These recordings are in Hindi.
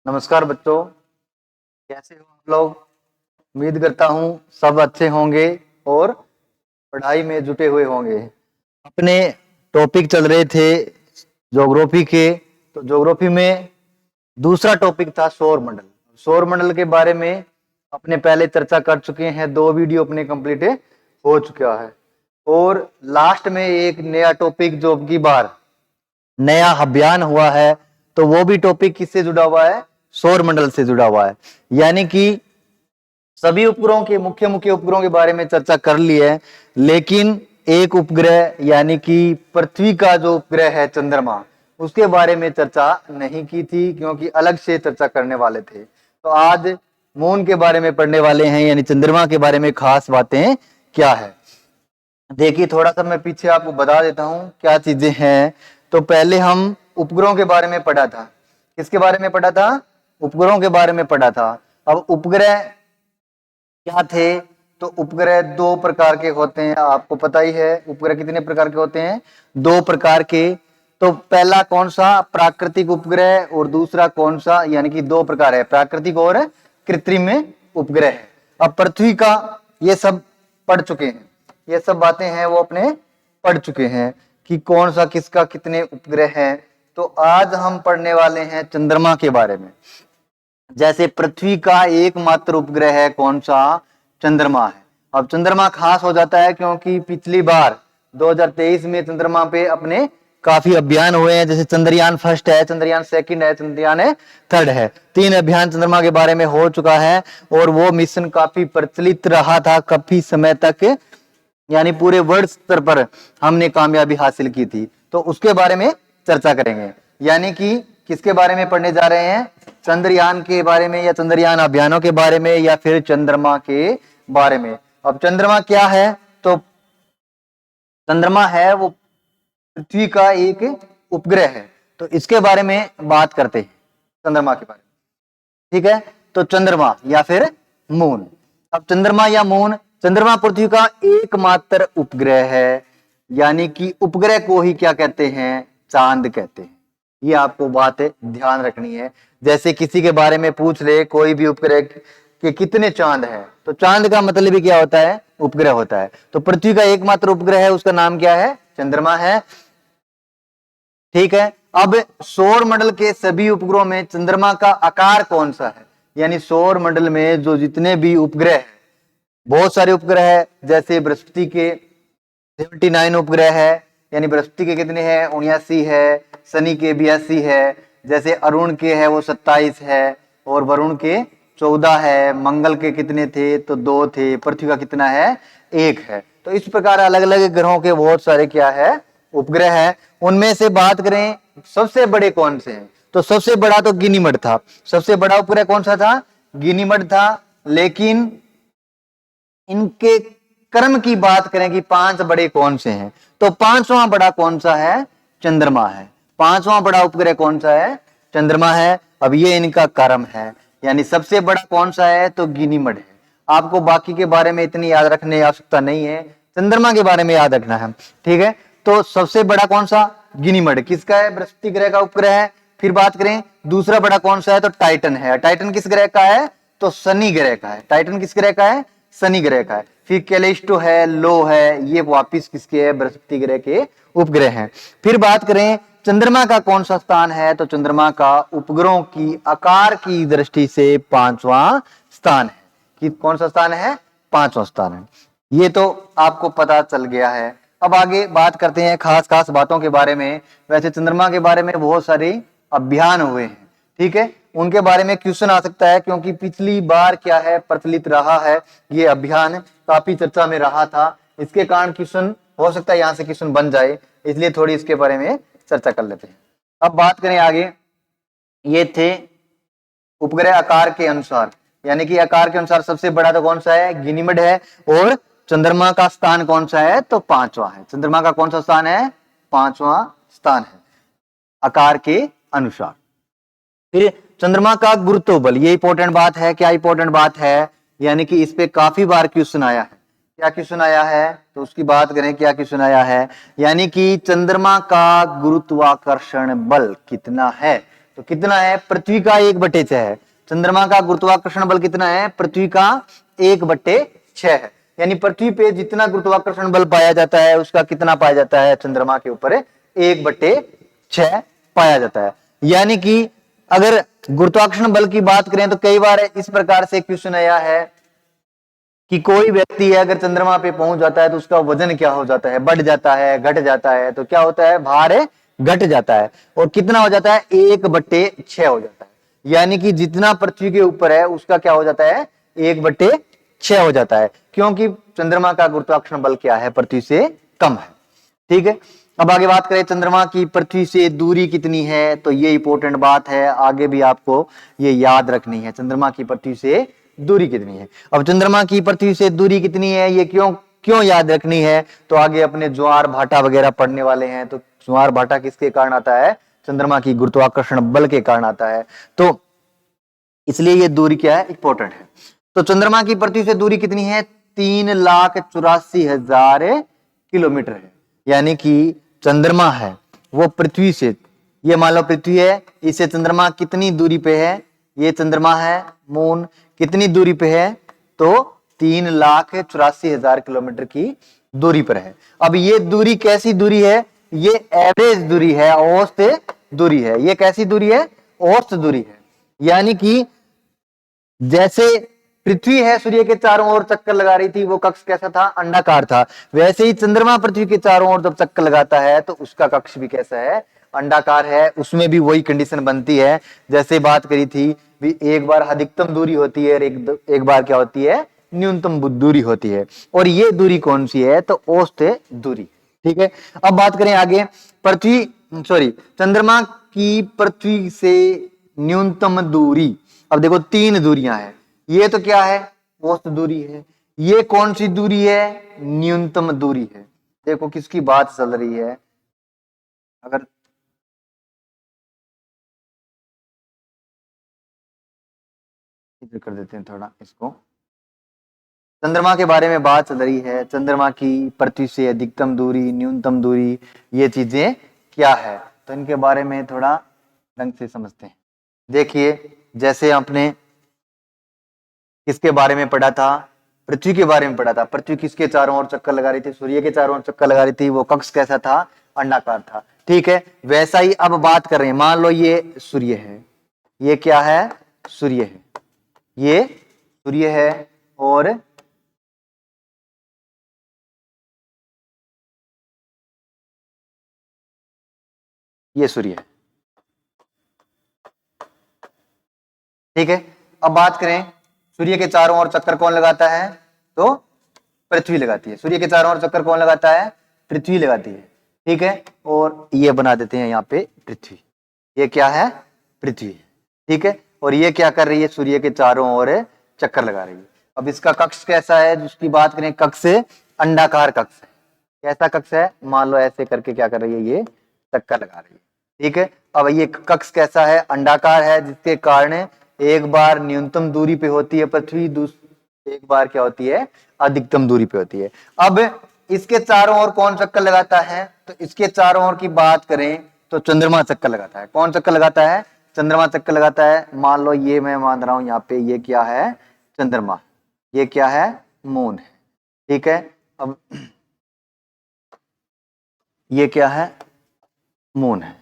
नमस्कार बच्चों, कैसे हो आप लोग। उम्मीद करता हूँ सब अच्छे होंगे और पढ़ाई में जुटे हुए होंगे। अपने टॉपिक चल रहे थे ज्योग्राफी के, तो ज्योग्राफी में दूसरा टॉपिक था सौर मंडल। सौर मंडल के बारे में अपने पहले चर्चा कर चुके हैं, 2 वीडियो अपने कंप्लीट हो चुका है और लास्ट में एक नया टॉपिक जो अब की बार नया अभियान हुआ है, तो वो भी टॉपिक किससे जुड़ा हुआ है, सौर मंडल से जुड़ा हुआ है। यानी कि सभी उपग्रहों के मुख्य उपग्रहों के बारे में चर्चा कर ली है, लेकिन एक उपग्रह यानी कि पृथ्वी का जो उपग्रह है चंद्रमा, उसके बारे में चर्चा नहीं की थी क्योंकि अलग से चर्चा करने वाले थे। तो आज मून के बारे में पढ़ने वाले हैं, यानी चंद्रमा के बारे में खास बातें क्या है। देखिए थोड़ा सा मैं पीछे आपको बता देता हूं क्या चीजें हैं। तो पहले हम उपग्रहों के बारे में पढ़ा था। किसके बारे में पढ़ा था? उपग्रहों के बारे में पढ़ा था। अब उपग्रह क्या थे? तो उपग्रह 2 प्रकार के होते हैं, आपको पता ही है। उपग्रह कितने प्रकार के होते हैं? 2 प्रकार के। तो पहला कौन सा? प्राकृतिक उपग्रह। और दूसरा कौन सा? यानी कि 2 प्रकार है, प्राकृतिक और कृत्रिम उपग्रह है। अब पृथ्वी का ये सब पढ़ चुके हैं, ये सब बातें हैं वो अपने पढ़ चुके हैं कि कौन सा किसका कितने उपग्रह हैं। तो आज हम पढ़ने वाले हैं चंद्रमा के बारे में। जैसे पृथ्वी का एकमात्र उपग्रह है कौन सा? चंद्रमा है। अब चंद्रमा खास हो जाता है क्योंकि पिछली बार 2023 में चंद्रमा पे अपने काफी अभियान हुए हैं। जैसे चंद्रयान फर्स्ट है, चंद्रयान सेकंड है, चंद्रयान थर्ड है। 3 अभियान चंद्रमा के बारे में हो चुका है और वो मिशन काफी प्रचलित रहा था काफी समय तक, यानी पूरे वर्ल्ड स्तर पर हमने कामयाबी हासिल की थी। तो उसके बारे में चर्चा करेंगे। यानी कि किसके बारे में पढ़ने जा रहे हैं? चंद्रयान के बारे में, या चंद्रयान अभियानों के बारे में, या फिर चंद्रमा के बारे में। अब चंद्रमा क्या है? तो चंद्रमा है वो पृथ्वी का एक उपग्रह है। तो इसके बारे में बात करते हैं, चंद्रमा के बारे में। ठीक है, तो चंद्रमा या फिर मून। अब चंद्रमा या मून, चंद्रमा पृथ्वी का एकमात्र उपग्रह है। यानी कि उपग्रह को ही क्या कहते हैं? चांद कहते हैं। ये आपको बात ध्यान रखनी है। जैसे किसी के बारे में पूछ ले कोई भी उपग्रह के कितने चांद हैं, तो चांद का मतलब ही क्या होता है? उपग्रह होता है। तो पृथ्वी का एकमात्र उपग्रह है, उसका नाम क्या है? चंद्रमा है। ठीक है, अब सौर मंडल के सभी उपग्रहों में चंद्रमा का आकार कौन सा है? यानी सौर मंडल में जो जितने भी उपग्रह है, बहुत सारे उपग्रह है। जैसे बृहस्पति के 79 उपग्रह है, यानी बृहस्पति के कितने हैं? 79 है। शनि के 82 है। जैसे अरुण के है वो 27 है, और वरुण के 14 है। मंगल के कितने थे? तो 2 थे। पृथ्वी का कितना है? 1 है। तो इस प्रकार अलग अलग ग्रहों के बहुत सारे क्या है? उपग्रह है। उनमें से बात करें सबसे बड़े कौन से हैं, तो सबसे बड़ा तो गिनीमड था। सबसे बड़ा उपग्रह कौन सा था? गिनीमड था। लेकिन इनके क्रम की बात करें कि 5 बड़े कौन से हैं, तो 5वां बड़ा कौन सा है? चंद्रमा है। 5वां बड़ा उपग्रह कौन सा है? चंद्रमा है। अब ये इनका क्रम है, यानी सबसे बड़ा कौन सा है? तो गिनीमड है। आपको बाकी के बारे में इतनी याद रखने की आवश्यकता नहीं है, चंद्रमा के बारे में याद रखना है। ठीक है, तो सबसे बड़ा कौन सा? गिनीमड। किसका है? बृहस्पति ग्रह का उपग्रह है। फिर बात करें दूसरा बड़ा कौन सा है, तो टाइटन है। टाइटन किस ग्रह का है? तो शनि ग्रह का है। टाइटन किस ग्रह का है? शनि ग्रह का है। फिर कैलिस्टो है, लो है, ये वापिस किसके है? बृहस्पति ग्रह के उपग्रह हैं। फिर बात करें चंद्रमा का कौन सा स्थान है, तो चंद्रमा का उपग्रहों की आकार की दृष्टि से 5वां स्थान है। कि कौन सा स्थान है? 5वां स्थान है। ये तो आपको पता चल गया है। अब आगे बात करते हैं खास खास बातों के बारे में। वैसे चंद्रमा के बारे में बहुत सारे अभियान हुए हैं, ठीक है, उनके बारे में क्वेश्चन आ सकता है क्योंकि पिछली बार क्या है? प्रचलित रहा है ये अभियान, काफी चर्चा में रहा था। इसके कारण क्वेश्चन हो सकता है यहां से क्वेश्चन बन जाए, इसलिए थोड़ी इसके बारे में चर्चा कर लेते हैं। अब बात करें आगे, ये थे उपग्रह आकार के अनुसार, यानी कि आकार के अनुसार सबसे बड़ा तो कौन सा है? गिनीमड है। और चंद्रमा का स्थान कौन सा है? तो 5वां है। चंद्रमा का कौन सा स्थान है? 5वां स्थान है आकार के अनुसार। फिर चंद्रमा का गुरुत्व बल, ये इंपॉर्टेंट बात है। क्या इंपॉर्टेंट बात है? यानी कि इस पे काफी बार क्वेश्चन आया है। क्या क्वेश्चन आया है? तो उसकी बात करें, क्या क्वेश्चन आया है? यानी कि चंद्रमा का गुरुत्वाकर्षण बल कितना है? तो कितना है, पृथ्वी का 1/6 है। चंद्रमा का गुरुत्वाकर्षण बल कितना है, पृथ्वी का 1/6 है। यानी पृथ्वी पे जितना गुरुत्वाकर्षण बल पाया जाता है उसका कितना पाया जाता है, चंद्रमा के ऊपर 1/6 पाया जाता है। यानी कि अगर गुरुत्वाकर्षण बल की बात करें तो कई बार इस प्रकार से क्वेश्चन आया है कि कोई व्यक्ति है अगर चंद्रमा पे पहुंच जाता है तो उसका वजन क्या हो जाता है, बढ़ जाता है, घट जाता है। तो क्या होता है, भार घट जाता है और कितना हो जाता है, 1/6 हो जाता है। यानी कि जितना पृथ्वी के ऊपर है उसका क्या हो जाता है, 1/6 हो जाता है, क्योंकि चंद्रमा का गुरुत्वाकर्षण बल क्या है, पृथ्वी से कम है। ठीक है, अब आगे बात करें चंद्रमा की पृथ्वी से दूरी कितनी है, तो ये इंपॉर्टेंट बात है, आगे भी आपको ये याद रखनी है, चंद्रमा की पृथ्वी से दूरी कितनी है। अब चंद्रमा की पृथ्वी से दूरी कितनी है ये क्यों क्यों याद रखनी है, तो आगे अपने ज्वार भाटा वगैरह पढ़ने वाले हैं। तो ज्वार भाटा किसके कारण आता है, चंद्रमा की गुरुत्वाकर्षण बल के कारण आता है। तो इसलिए ये दूरी क्या है, इंपॉर्टेंट है। तो चंद्रमा की पृथ्वी से दूरी कितनी है, 3,84,000 किलोमीटर है। यानी कि चंद्रमा है वो पृथ्वी से, ये मान लो पृथ्वी है, इससे चंद्रमा कितनी दूरी पे है, ये चंद्रमा है, मून कितनी दूरी पे है, तो 3,84,000 किलोमीटर की दूरी पर है। अब ये दूरी कैसी दूरी है, ये एवरेज दूरी है, औसत दूरी है। ये कैसी दूरी है, औसत दूरी है। यानी कि जैसे पृथ्वी है सूर्य के चारों ओर चक्कर लगा रही थी, वो कक्ष कैसा था, अंडाकार था। वैसे ही चंद्रमा पृथ्वी के चारों ओर जब चक्कर लगाता है तो उसका कक्ष भी कैसा है, अंडाकार है। उसमें भी वही कंडीशन बनती है जैसे बात करी थी भी, एक बार अधिकतम दूरी होती है और एक बार क्या होती है, न्यूनतम दूरी होती है। और ये दूरी कौन सी है, तो औसत दूरी। ठीक है, अब बात करें आगे, चंद्रमा की पृथ्वी से न्यूनतम दूरी। अब देखो 3 दूरियां हैं, ये तो क्या है, औसत दूरी है। ये कौन सी दूरी है, न्यूनतम दूरी है। देखो किसकी बात चल रही है, अगर इधर कर देते हैं थोड़ा इसको, चंद्रमा के बारे में बात चल रही है, चंद्रमा की पृथ्वी से अधिकतम दूरी, न्यूनतम दूरी, ये चीजें क्या है, तो इनके बारे में थोड़ा ढंग से समझते हैं। देखिए जैसे आपने किसके बारे में पढ़ा था, पृथ्वी के बारे में पढ़ा था। पृथ्वी किसके चारों ओर चक्कर लगा रही थी, सूर्य के चारों ओर चक्कर लगा रही थी। वो कक्ष कैसा था, अंडाकार था। ठीक है, वैसा ही अब बात कर रहे हैं, मान लो ये सूर्य है, ये क्या है, सूर्य है, ये सूर्य है और ये सूर्य है। ठीक है, अब बात करें सूर्य के चारों ओर चक्कर कौन लगाता है, तो पृथ्वी लगाती है। सूर्य के चारों ओर चक्कर कौन लगाता है, पृथ्वी लगाती है। ठीक है, और ये बना देते हैं यहाँ पे पृथ्वी, ये क्या है, पृथ्वी। ठीक है, और ये क्या कर रही है, सूर्य के चारों ओर चक्कर लगा रही है। अब इसका कक्ष कैसा है, जिसकी बात करें, कक्ष अंडाकार कक्ष है। कैसा कक्ष है, मान लो ऐसे करके क्या कर रही है, ये चक्कर लगा रही है। ठीक है, अब ये कक्ष कैसा है, अंडाकार है, जिसके कारण एक बार न्यूनतम दूरी पे होती है पृथ्वी, एक बार क्या होती है, अधिकतम दूरी पे होती है। अब इसके चारों ओर कौन चक्कर लगाता है, तो इसके चारों ओर की बात करें तो चंद्रमा चक्कर लगाता है। कौन चक्कर लगाता है, चंद्रमा चक्कर लगाता है। मान लो ये मैं मान रहा हूं यहाँ पे, ये क्या है, चंद्रमा, ये क्या है, मून है। ठीक है, अब ये क्या है, मून है,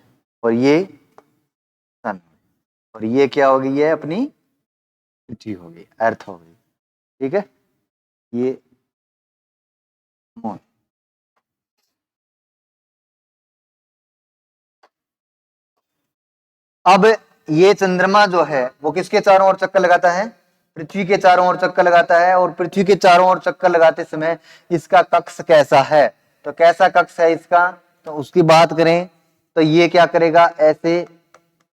और ये सन, और ये क्या हो गई है, अपनी पृथ्वी हो गई, अर्थ हो गई। ठीक है, ये मून। अब ये चंद्रमा जो है वो किसके चारों ओर चक्कर लगाता है, पृथ्वी के चारों ओर चक्कर लगाता है। और पृथ्वी के चारों ओर चक्कर लगाते समय इसका कक्ष कैसा है, तो कैसा कक्ष है इसका, तो उसकी बात करें तो ये क्या करेगा, ऐसे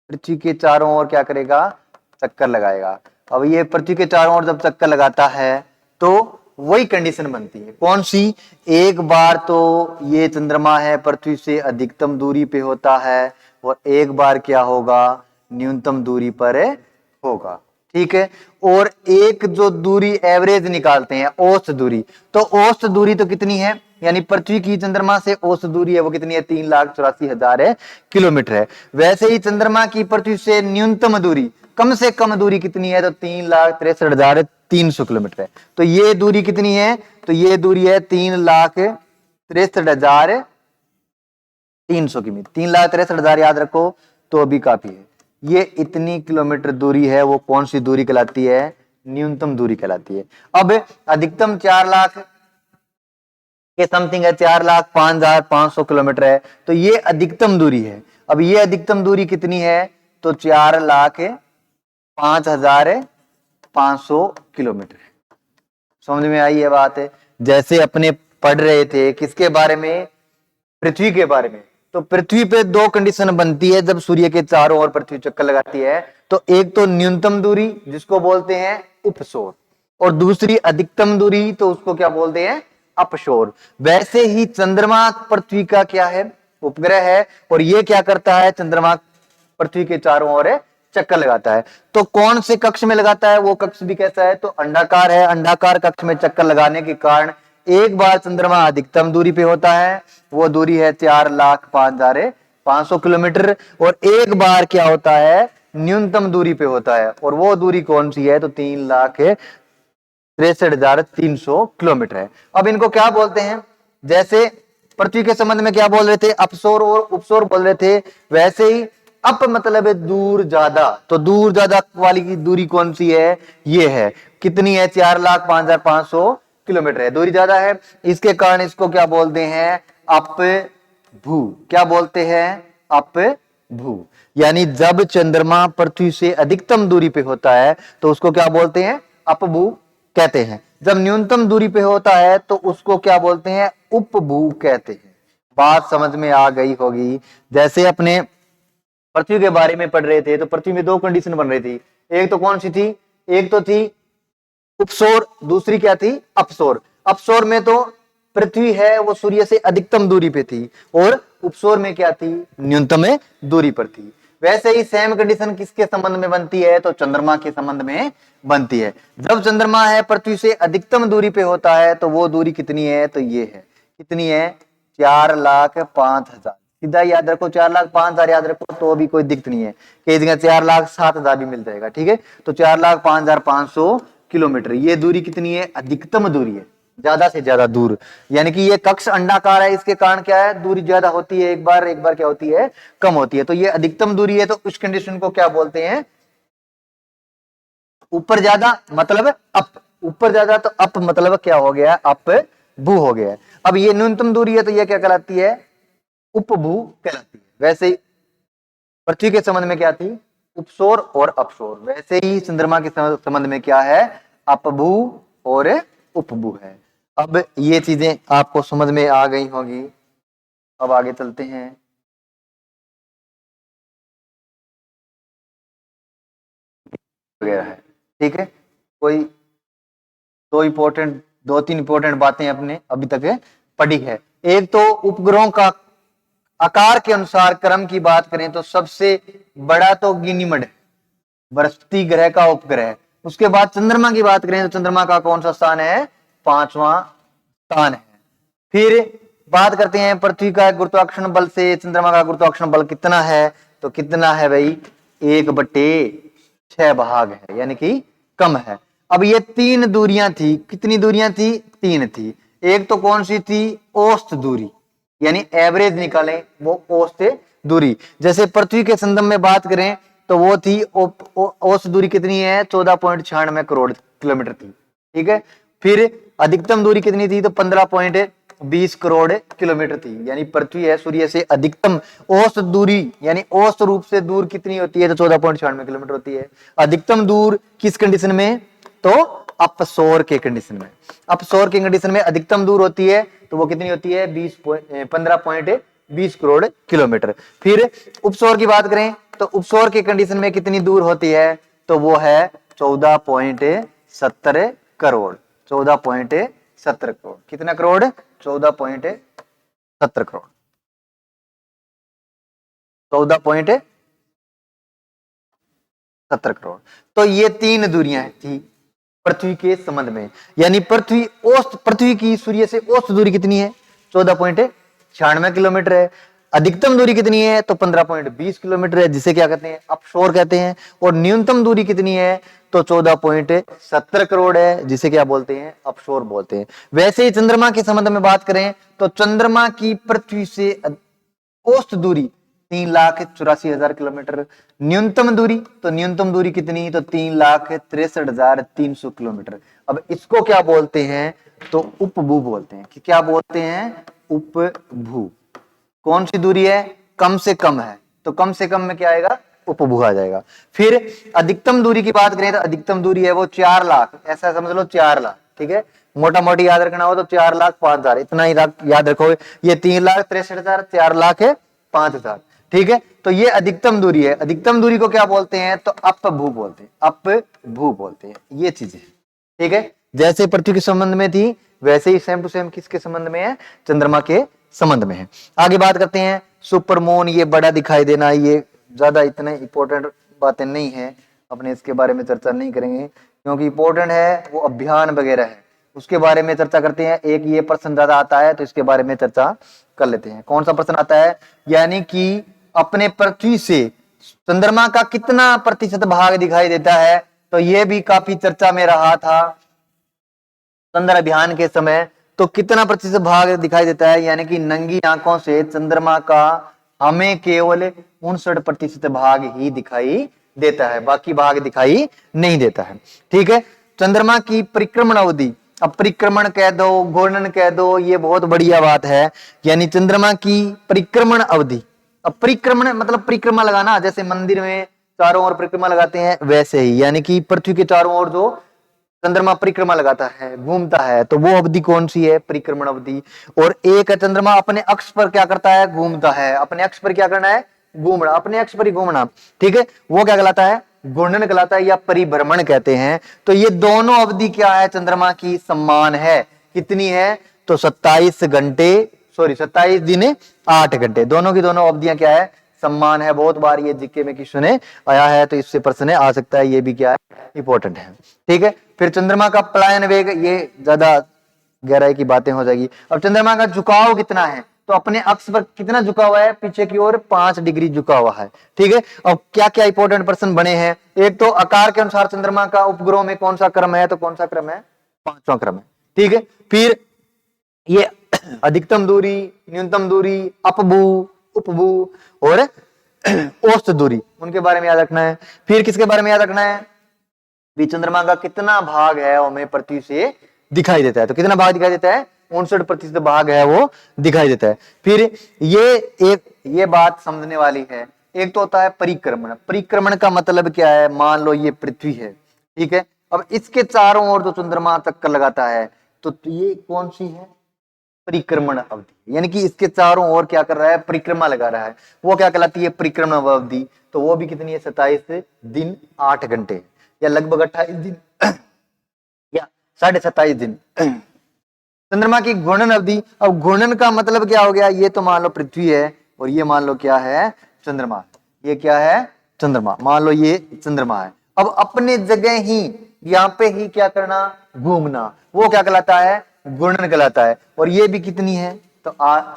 पृथ्वी के चारों ओर क्या करेगा, चक्कर लगाएगा। अब ये पृथ्वी के चारों ओर जब चक्कर लगाता है तो वही कंडीशन बनती है, कौन सी, एक बार तो ये चंद्रमा है पृथ्वी से अधिकतम दूरी पे होता है और एक बार क्या होगा, न्यूनतम दूरी पर होगा। ठीक है, और एक जो दूरी एवरेज निकालते हैं, औसत दूरी, तो औसत दूरी तो कितनी है, यानी पृथ्वी की चंद्रमा से औसत दूरी है वो कितनी है, 3,84,000 किलोमीटर है। वैसे ही चंद्रमा की पृथ्वी से न्यूनतम दूरी, कम से कम दूरी कितनी है, तो 3,63,300 किलोमीटर है। तो ये दूरी कितनी है, तो ये दूरी है 3,63,300 की। 3,63,000 याद रखो तो अभी काफी है। ये इतनी किलोमीटर दूरी है, वो कौन सी दूरी कहलाती है, न्यूनतम दूरी कहलाती है। अब अधिकतम 4 लाख के समथिंग है, 4,05,500 किलोमीटर है, तो ये अधिकतम दूरी है। अब ये अधिकतम दूरी कितनी है, तो 4,05,500 किलोमीटर है। समझ में आई ये बात है। जैसे अपने पढ़ रहे थे किसके बारे में, पृथ्वी के बारे में। तो पृथ्वी पे दो कंडीशन बनती है जब सूर्य के चारों ओर पृथ्वी चक्कर लगाती है। तो एक तो न्यूनतम दूरी जिसको बोलते हैं उपसौर, और दूसरी अधिकतम दूरी, तो उसको क्या बोलते हैं, अपशोर। वैसे ही चंद्रमा पृथ्वी का क्या है, उपग्रह है, और ये क्या करता है, चंद्रमा पृथ्वी के चारों ओर चक्कर लगाता है। तो कौन से कक्ष में लगाता है, वो कक्ष भी कैसा है, तो अंडाकार है। अंडाकार कक्ष में चक्कर लगाने के कारण एक बार चंद्रमा अधिकतम दूरी पे होता है, वो दूरी है 4,05,500 किलोमीटर, और एक बार क्या होता है, न्यूनतम दूरी पे होता है, और वो दूरी कौन सी है, तो 3,63,300 किलोमीटर है। अब इनको क्या बोलते हैं, जैसे पृथ्वी के संबंध में क्या बोल रहे थे, अपसौर और उपसौर बोल रहे थे, वैसे ही अप मतलब है दूर ज्यादा। तो दूर ज्यादा वाली की दूरी कौन सी है, ये है, कितनी है, 4,05,500 किलोमीटर है, दूरी ज्यादा है। इसके कारण इसको क्या बोलते हैं, अप भू। क्या बोलते हैं, अप भू। यानी जब चंद्रमा पृथ्वी से अधिकतम दूरी पे होता है तो उसको क्या बोलते हैं, अपभू कहते हैं। जब न्यूनतम दूरी पे होता है तो उसको क्या बोलते हैं, उपभू कहते हैं। बात समझ में आ गई होगी। जैसे अपने पृथ्वी के बारे में पढ़ रहे थे तो पृथ्वी में दो कंडीशन बन रही थी। एक तो कौन सी थी, एक तो थी उपसौर, दूसरी क्या थी, अपसौर। अपसौर में तो पृथ्वी है वो सूर्य से अधिकतम दूरी पे थी, और उपसौर में क्या थी, न्यूनतम दूरी पर थी। वैसे ही सेम कंडीशन किसके संबंध में बनती है, तो चंद्रमा के संबंध में बनती है। जब चंद्रमा है पृथ्वी से अधिकतम दूरी पे होता है तो वो दूरी कितनी है, तो ये है, कितनी है, 4,05,000। सीधा याद रखो, 4,05,000 याद रखो तो भी कोई दिक्कत नहीं है, कई जगह 4,07,000 भी मिल जाएगा, ठीक है। तो 4,05,500 किलोमीटर ये दूरी कितनी है, अधिकतम दूरी है, ज्यादा से ज्यादा दूर। यानी कि ये कक्ष अंडाकार है, इसके कारण क्या है, दूरी ज्यादा होती है, एक बार क्या होती है, कम होती है। तो ये अधिकतम दूरी है, तो उस कंडीशन को क्या बोलते हैं, ऊपर ज्यादा मतलब अप, ऊपर ज्यादा तो अप मतलब क्या हो गया, अप भू हो गया। अब ये न्यूनतम दूरी है तो ये क्या कहलाती है, उपभू कहलाती है। वैसे ही पृथ्वी के संबंध में क्या थी, उपसौर और अपसौर। वैसे ही चंद्रमा के संबंध में क्या है, अपभू और उपभू है। अब ये चीजें आपको समझ में आ गई होगी। अब आगे चलते हैं। वगैरह है, ठीक है। कोई दो तीन इंपॉर्टेंट बातें अपने अभी तक पढ़ी है। एक तो उपग्रहों का आकार के अनुसार क्रम की बात करें तो सबसे बड़ा तो गिनीमड है, बृहस्पति ग्रह का उपग्रह। उसके बाद चंद्रमा की बात करें तो चंद्रमा का कौन सा स्थान है, 5वां स्थान है। फिर बात करते हैं पृथ्वी का गुरुत्वाकर्षण बल से चंद्रमा का गुरुत्वाकर्षण बल कितना है, तो कितना है भाई, 1/6 भाग है, यानी कि कम है। अब ये तीन दूरियां थी, कितनी दूरियां थी, तीन थी। एक तो कौन सी थी, औसत दूरी, यानी एवरेज निकालें वो औसत दूरी। जैसे पृथ्वी के संदर्भ में बात करें तो वो थी औसत दूरी कितनी है, 14.96 करोड़ किलोमीटर थी, ठीक है। फिर अधिकतम दूरी कितनी थी, तो 15.20 करोड़ किलोमीटर थी। यानी पृथ्वी है सूर्य से अधिकतम औसत दूरी, यानी औसत रूप से दूर कितनी होती है, तो 14.96 किलोमीटर होती है। अधिकतम दूर किस कंडीशन में, तो अपसौर के कंडीशन में। अपसौर के कंडीशन में अधिकतम दूर होती है तो वो कितनी होती है, 15.20 करोड़ किलोमीटर। फिर उपसौर की बात करें तो उपसौर के कंडीशन में कितनी दूर होती है, तो वो है 14.70 करोड़। 14.70 करोड़, कितना करोड़, 14.70 करोड़, 14.70 करोड़। तो ये तीन दूरियां थी पृथ्वी के संबंध में। यानी पृथ्वी की सूर्य से औसत दूरी कितनी है, 14.96 किलोमीटर है। अधिकतम दूरी कितनी है तो 15.20 किलोमीटर है, जिसे क्या कहते हैं अपशोर कहते हैं। और न्यूनतम दूरी कितनी है तो 14.70 करोड़ है, जिसे क्या बोलते हैं अपशोर बोलते हैं। वैसे ही चंद्रमा के संबंध में बात करें तो चंद्रमा की पृथ्वी से औसत दूरी 3,84,000 किलोमीटर। न्यूनतम दूरी तो न्यूनतम दूरी कितनी तो 3,63,300 किलोमीटर। अब इसको क्या बोलते हैं तो उपभू बोलते हैं। कि क्या बोलते हैं उपभू। कौन सी दूरी है कम से कम है तो कम से कम में क्या आएगा उपभू आ जाएगा। फिर अधिकतम दूरी की बात करें तो अधिकतम दूरी है वो 4 लाख, ऐसा समझ लो 4 लाख, ठीक है। मोटा मोटी याद रखना हो तो 4,05,000 इतना ही याद रखो। ये 3,63,000, 4 लाख है 5,000, ठीक है। तो ये अधिकतम दूरी है। अधिकतम दूरी को क्या बोलते हैं तो अपभू बोलते हैं, अपभू बोलते हैं। ये चीजें ठीक है, जैसे पृथ्वी के संबंध में थी वैसे ही सेम टू सेम किसके संबंध में है चंद्रमा के संबंध में है। आगे बात करते हैं सुपरमून। ये बड़ा दिखाई देना, ये ज्यादा इतने इंपॉर्टेंट बातें नहीं है, अपने इसके बारे में चर्चा नहीं करेंगे क्योंकि इंपॉर्टेंट है वो अभियान वगैरह है, उसके बारे में चर्चा करते हैं। एक ये प्रश्न ज्यादा आता है तो इसके बारे में चर्चा कर लेते हैं। कौन सा प्रश्न आता है, यानी कि अपने पृथ्वी से चंद्रमा का कितना प्रतिशत भाग दिखाई देता है, तो ये भी काफी चर्चा में रहा था चंद्र अभियान के समय। तो कितना प्रतिशत भाग दिखाई देता है, यानी कि नंगी आंखों से चंद्रमा का हमें केवल 59% भाग ही दिखाई देता है, बाकी भाग दिखाई नहीं देता है, ठीक है। चंद्रमा की परिक्रमण अवधि, अब परिक्रमण कह दो घूर्णन कह दो, ये बहुत बढ़िया बात है। यानी चंद्रमा की परिक्रमण अवधि, अब परिक्रमण मतलब परिक्रमा लगाना, जैसे मंदिर में चारों ओर परिक्रमा लगाते हैं वैसे ही, यानी कि पृथ्वी के चारों ओर जो चंद्रमा परिक्रमा लगाता है घूमता है, तो वो अवधि कौन सी है परिक्रमण अवधि। और एक है चंद्रमा अपने अक्ष पर क्या करता है घूमता है, अपने अक्ष पर क्या करना है घूमना, अपने अक्ष पर ही घूमना, ठीक है, वो क्या कहलाता है घूर्णन कहलाता है या परिभ्रमण कहते हैं। तो ये दोनों अवधि क्या है चंद्रमा की समान है, कितनी है तो 27 घंटे, सॉरी 27 दिन 8 घंटे, दोनों की दोनों अवधियां क्या है सम्मान है। बहुत बार ये जीके में क्वेश्चन आया है तो इससे प्रश्न आ सकता है, ये भी क्या है इंपॉर्टेंट है, ठीक है। फिर चंद्रमा का पलायन वेग, ये ज्यादा गहराई की बातें हो जाएगी। अब चंद्रमा का झुकाव कितना है तो अपने अक्ष पर कितना झुका हुआ है पीछे की ओर 5 डिग्री झुका हुआ है, ठीक है। अब क्या क्या इंपॉर्टेंट प्रश्न बने हैं, एक तो आकार के अनुसार चंद्रमा का उपग्रह में कौन सा क्रम है तो कौन सा क्रम है 5वां क्रम है, ठीक है। फिर ये अधिकतम दूरी, न्यूनतम दूरी, अपभू, उपभू और औसत दूरी, उनके बारे में याद रखना है। फिर किसके बारे में याद रखना है भी चंद्रमा का कितना भाग है वो हमें पृथ्वी से दिखाई देता है, तो कितना भाग दिखाई देता है 59% भाग है वो दिखाई देता है। फिर ये बात समझने वाली है। एक तो होता है परिक्रमण, परिक्रमण का मतलब क्या है, मान लो ये पृथ्वी है, ठीक है, अब इसके चारों ओर जो चंद्रमा चक्कर लगाता है तो ये कौन सी है परिक्रमण अवधि, यानी कि इसके चारों ओर क्या कर रहा है परिक्रमा लगा रहा है, वो क्या कहलाती है परिक्रमण अवधि। तो वो भी कितनी है 27 दिन 8 घंटे या लगभग 28 दिन या 27.5 दिन। चंद्रमा की घूर्णन अवधि, अब घूर्णन का मतलब क्या हो गया, ये तो मान लो पृथ्वी है और ये मान लो क्या है चंद्रमा, ये क्या है चंद्रमा, मान लो ये चंद्रमा है। अब अपने जगह ही यहाँ पे ही क्या करना घूमना, वो क्या कहलाता है घूर्णन कहलाता है। और ये भी कितनी है तो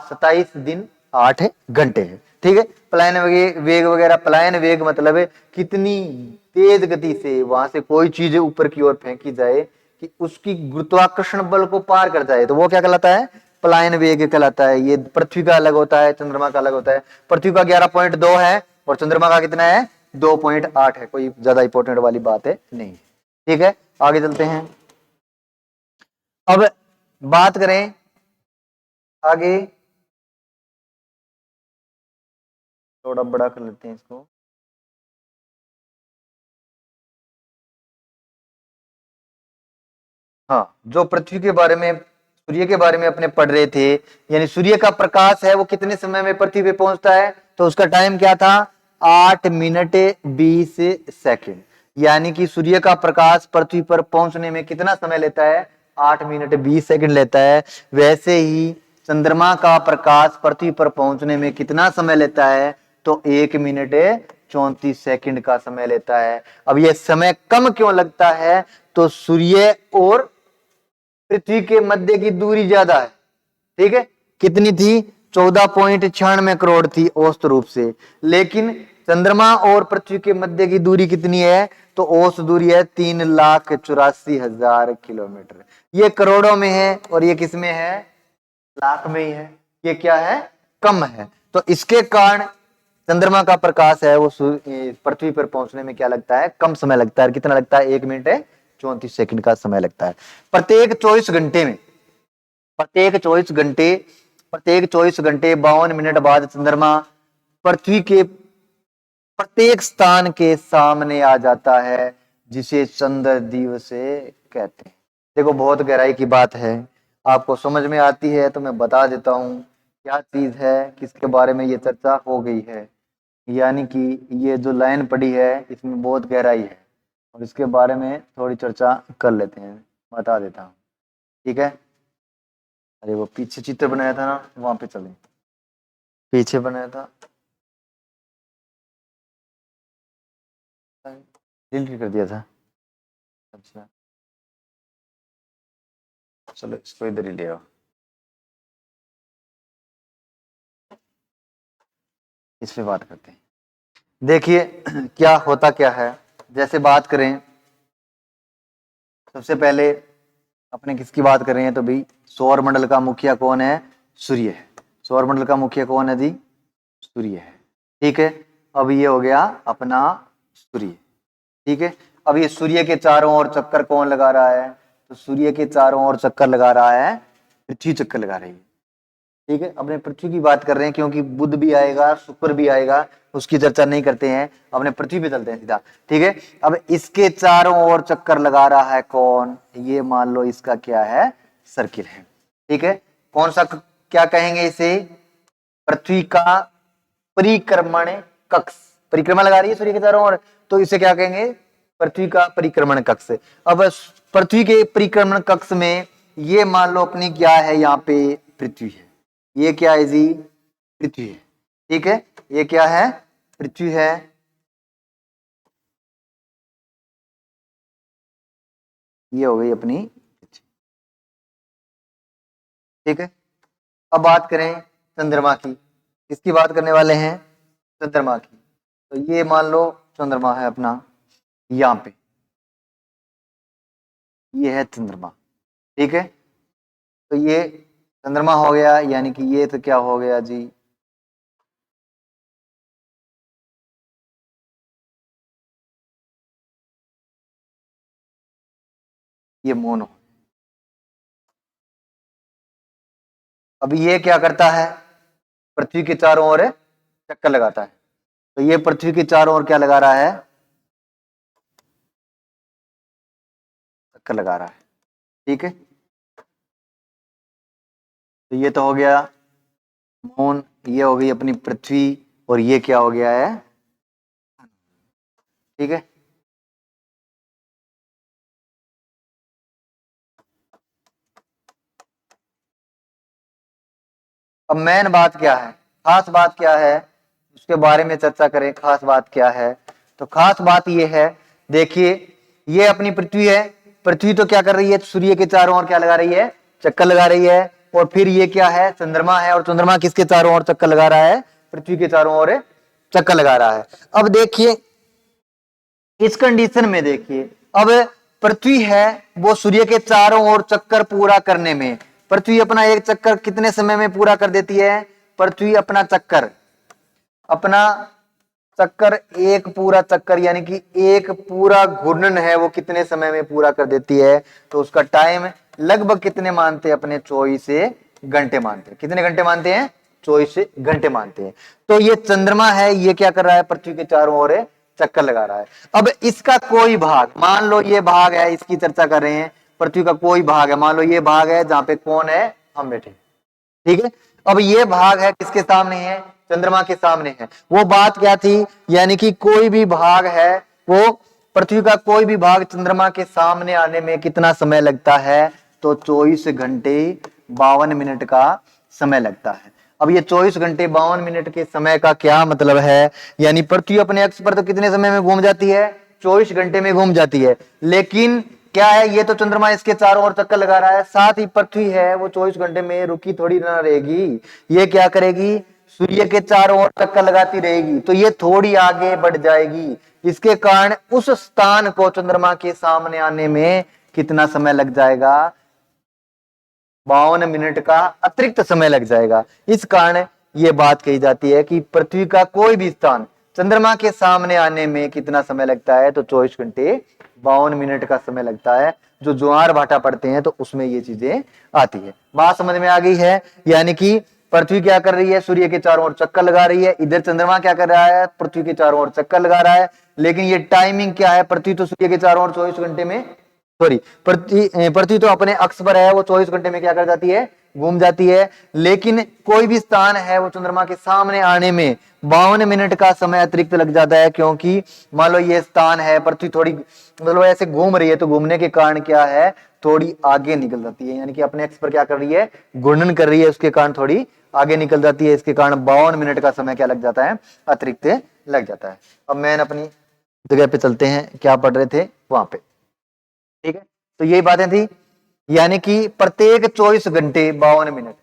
27 दिन 8 घंटे है, ठीक है। पलायन वेग वगैरह, पलायन वेग मतलब है कितनी तेज गति से वहां से कोई चीज ऊपर की ओर फेंकी जाए कि उसकी गुरुत्वाकर्षण बल को पार कर जाए, तो वो क्या कहलाता है पलायन वेग कहलाता है। ये पृथ्वी का अलग होता है चंद्रमा का अलग होता है। पृथ्वी का 11.2 है और चंद्रमा का कितना है 2.8 है, कोई ज्यादा इंपॉर्टेंट वाली बात है नहीं, ठीक है। आगे चलते हैं, अब बात करें आगे, थोड़ा बड़ा कर लेते हैं इसको। हाँ, जो पृथ्वी के बारे में सूर्य के बारे में अपने पढ़ रहे थे, यानी सूर्य का प्रकाश है वो कितने समय में पृथ्वी पे पहुंचता है तो उसका टाइम क्या था 8 मिनट 20 सेकंड, यानी कि सूर्य का प्रकाश पृथ्वी पर पहुंचने में कितना समय लेता है 8 मिनट 20 सेकंड लेता है। वैसे ही चंद्रमा का प्रकाश पृथ्वी पर पहुंचने में कितना समय लेता है तो 1 मिनट 34 सेकंड का समय लेता है। अब यह समय कम क्यों लगता है तो सूर्य और पृथ्वी के मध्य की दूरी ज्यादा है, ठीक है। कितनी थी? 14.96 करोड़ थी औसत रूप से। लेकिन चंद्रमा और पृथ्वी के मध्य की दूरी कितनी है? तो औसत दूरी है 3,84,000 किलोमीटर। ये करोड़ों में है और ये किस में है? लाख में ही है। ये क्या है? कम है। तो इसके कारण चंद्रमा का प्रकाश है वो पृथ्वी पर पहुंचने में क्या लगता है? कम समय लगता है। कितना लगता है? 1 मिनट 34 सेकंड का समय लगता है। प्रत्येक 24 घंटे में, प्रत्येक 24 घंटे, प्रत्येक 24 घंटे 52 मिनट बाद चंद्रमा पृथ्वी के प्रत्येक स्थान के सामने आ जाता है, जिसे चंद्र दिवस कहते हैं। देखो बहुत गहराई की बात है, आपको समझ में आती है तो मैं बता देता हूँ क्या चीज है, किसके बारे में ये चर्चा हो गई है। यानी कि ये जो लाइन पड़ी है इसमें बहुत गहराई है और इसके बारे में थोड़ी चर्चा कर लेते हैं, बता देता हूँ। ठीक है? अरे वो पीछे चित्र बनाया था ना, वहां पे चले, पीछे बनाया था, डिलीट कर दिया था। अच्छा चलो इसको इधर ही ले आओ, इस पे बात करते हैं। देखिए क्या होता क्या है, जैसे बात करें सबसे पहले अपने किसकी बात कर रहे हैं तो भाई सौर मंडल का मुखिया कौन है? सूर्य है। सौर मंडल का मुखिया कौन है जी? सूर्य है। ठीक है, अब ये हो गया अपना सूर्य। ठीक है, अब ये सूर्य के चारों ओर चक्कर कौन लगा रहा है? तो सूर्य के चारों ओर चक्कर लगा रहा है पृथ्वी, चक्कर लगा रही है। ठीक है, अपने पृथ्वी की बात कर रहे हैं क्योंकि बुध भी आएगा, शुक्र भी आएगा, उसकी चर्चा नहीं करते हैं, अपने पृथ्वी पे चलते हैं सीधा। ठीक है, अब इसके चारों ओर चक्कर लगा रहा है कौन? ये मान लो इसका क्या है? सर्किल है। ठीक है, कौन सा क्या कहेंगे इसे? पृथ्वी का परिक्रमण कक्ष। परिक्रमा लगा रही है सूर्य के चारों ओर, तो इसे क्या कहेंगे? पृथ्वी का परिक्रमण कक्ष। अब पृथ्वी के परिक्रमण कक्ष में ये मान लो अपनी क्या है? यहाँ पे पृथ्वी है। ये क्या है जी? पृथ्वी है। ठीक है, ये क्या है? पृथ्वी है। ये हो गई अपनी पृथ्वी। ठीक है, अब बात करें चंद्रमा की। किसकी बात करने वाले हैं? चंद्रमा की। तो ये मान लो चंद्रमा है अपना यहाँ पे, ये है चंद्रमा। ठीक है, तो ये चंद्रमा हो गया, यानी कि ये तो क्या हो गया जी? ये मून हो। अब ये क्या करता है? पृथ्वी के चारों ओर चक्कर लगाता है। तो ये पृथ्वी के चारों ओर क्या लगा रहा है? चक्कर लगा रहा है। ठीक है, तो ये तो हो गया मून, ये हो गई अपनी पृथ्वी, और ये क्या हो गया है? ठीक है, अब मेन बात क्या है? खास बात क्या है? उसके बारे में चर्चा करें। खास बात क्या है? तो खास बात ये है, देखिए ये अपनी पृथ्वी है। पृथ्वी तो क्या कर रही है? सूर्य के चारों ओर क्या लगा रही है? चक्कर लगा रही है। और फिर ये क्या है? चंद्रमा है, और चंद्रमा किसके चारों ओर चक्कर लगा रहा है? पृथ्वी के चारों ओर चक्कर लगा रहा है। अब देखिए इस कंडीशन में, देखिए अब पृथ्वी है वो सूर्य के चारों ओर चक्कर पूरा करने में, पृथ्वी अपना एक चक्कर कितने समय में पूरा कर देती है? पृथ्वी अपना चक्कर एक पूरा चक्कर यानी कि एक पूरा घूर्णन है वो कितने समय में पूरा कर देती है? तो उसका टाइम लगभग कितने मानते हैं अपने? 24 घंटे मानते हैं। कितने घंटे मानते हैं? 24 घंटे मानते हैं। तो ये चंद्रमा है, ये क्या कर रहा है? पृथ्वी के चारों ओर चक्कर लगा रहा है। अब इसका कोई भाग, मान लो ये भाग है, इसकी चर्चा कर रहे हैं, पृथ्वी का कोई भाग है, मान लो ये भाग है जहां पे कौन है? हम बैठे। ठीक है, अब ये भाग है किसके सामने है? चंद्रमा के सामने है। वो बात क्या थी? यानी कि कोई भी भाग है वो, पृथ्वी का कोई भी भाग चंद्रमा के सामने आने में कितना समय लगता है? तो 24 घंटे 52 मिनट का समय लगता है। अब ये 24 घंटे 52 मिनट के समय का क्या मतलब है? यानी पृथ्वी अपने अक्ष पर तो कितने समय में घूम जाती है? 24 घंटे में घूम जाती है। लेकिन क्या है, ये तो चंद्रमा इसके चारों ओर चक्कर लगा रहा है, साथ ही पृथ्वी है वो 24 घंटे में रुकी थोड़ी ना रहेगी, ये क्या करेगी, सूर्य के चारों ओर चक्कर लगाती रहेगी, तो ये थोड़ी आगे बढ़ जाएगी। इसके कारण उस स्थान को चंद्रमा के सामने आने में कितना समय लग जाएगा, 52 मिनट का अतिरिक्त समय लग जाएगा। इस कारण यह बात कही जाती है कि पृथ्वी का कोई भी स्थान चंद्रमा के सामने आने में कितना समय लगता है, तो 24 घंटे 52 मिनट का समय लगता है। जो ज्वार भाटा पड़ते हैं तो उसमें ये चीजें आती है। बात समझ में आ गई है। यानी कि पृथ्वी क्या कर रही है, सूर्य के चारों ओर चक्कर लगा रही है, इधर चंद्रमा क्या कर रहा है, पृथ्वी के चारों ओर चक्कर लगा रहा है। लेकिन ये टाइमिंग क्या है, पृथ्वी तो सूर्य के चारों ओर 24 घंटे में, सॉरी, पृथ्वी तो अपने अक्ष पर है, वो 24 घंटे में क्या कर जाती है, घूम जाती है। लेकिन कोई भी स्थान है वो चंद्रमा के सामने आने में 52 मिनट का समय अतिरिक्त लग जाता है, क्योंकि मान लो ये स्थान है, पृथ्वी थोड़ी मतलब ऐसे घूम रही है, तो घूमने के कारण क्या है, थोड़ी आगे निकल जाती है, यानी कि अपने अक्ष पर क्या कर रही है, घूर्णन कर रही है, उसके कारण थोड़ी आगे निकल जाती है। इसके कारण 52 मिनट का समय क्या लग जाता है, अतिरिक्त लग जाता है। अब मैं अपनी जगह पे चलते हैं, क्या पढ़ रहे थे वहां पे, ठीक है। तो यही बातें थी, यानी कि प्रत्येक 24 घंटे 52 मिनट,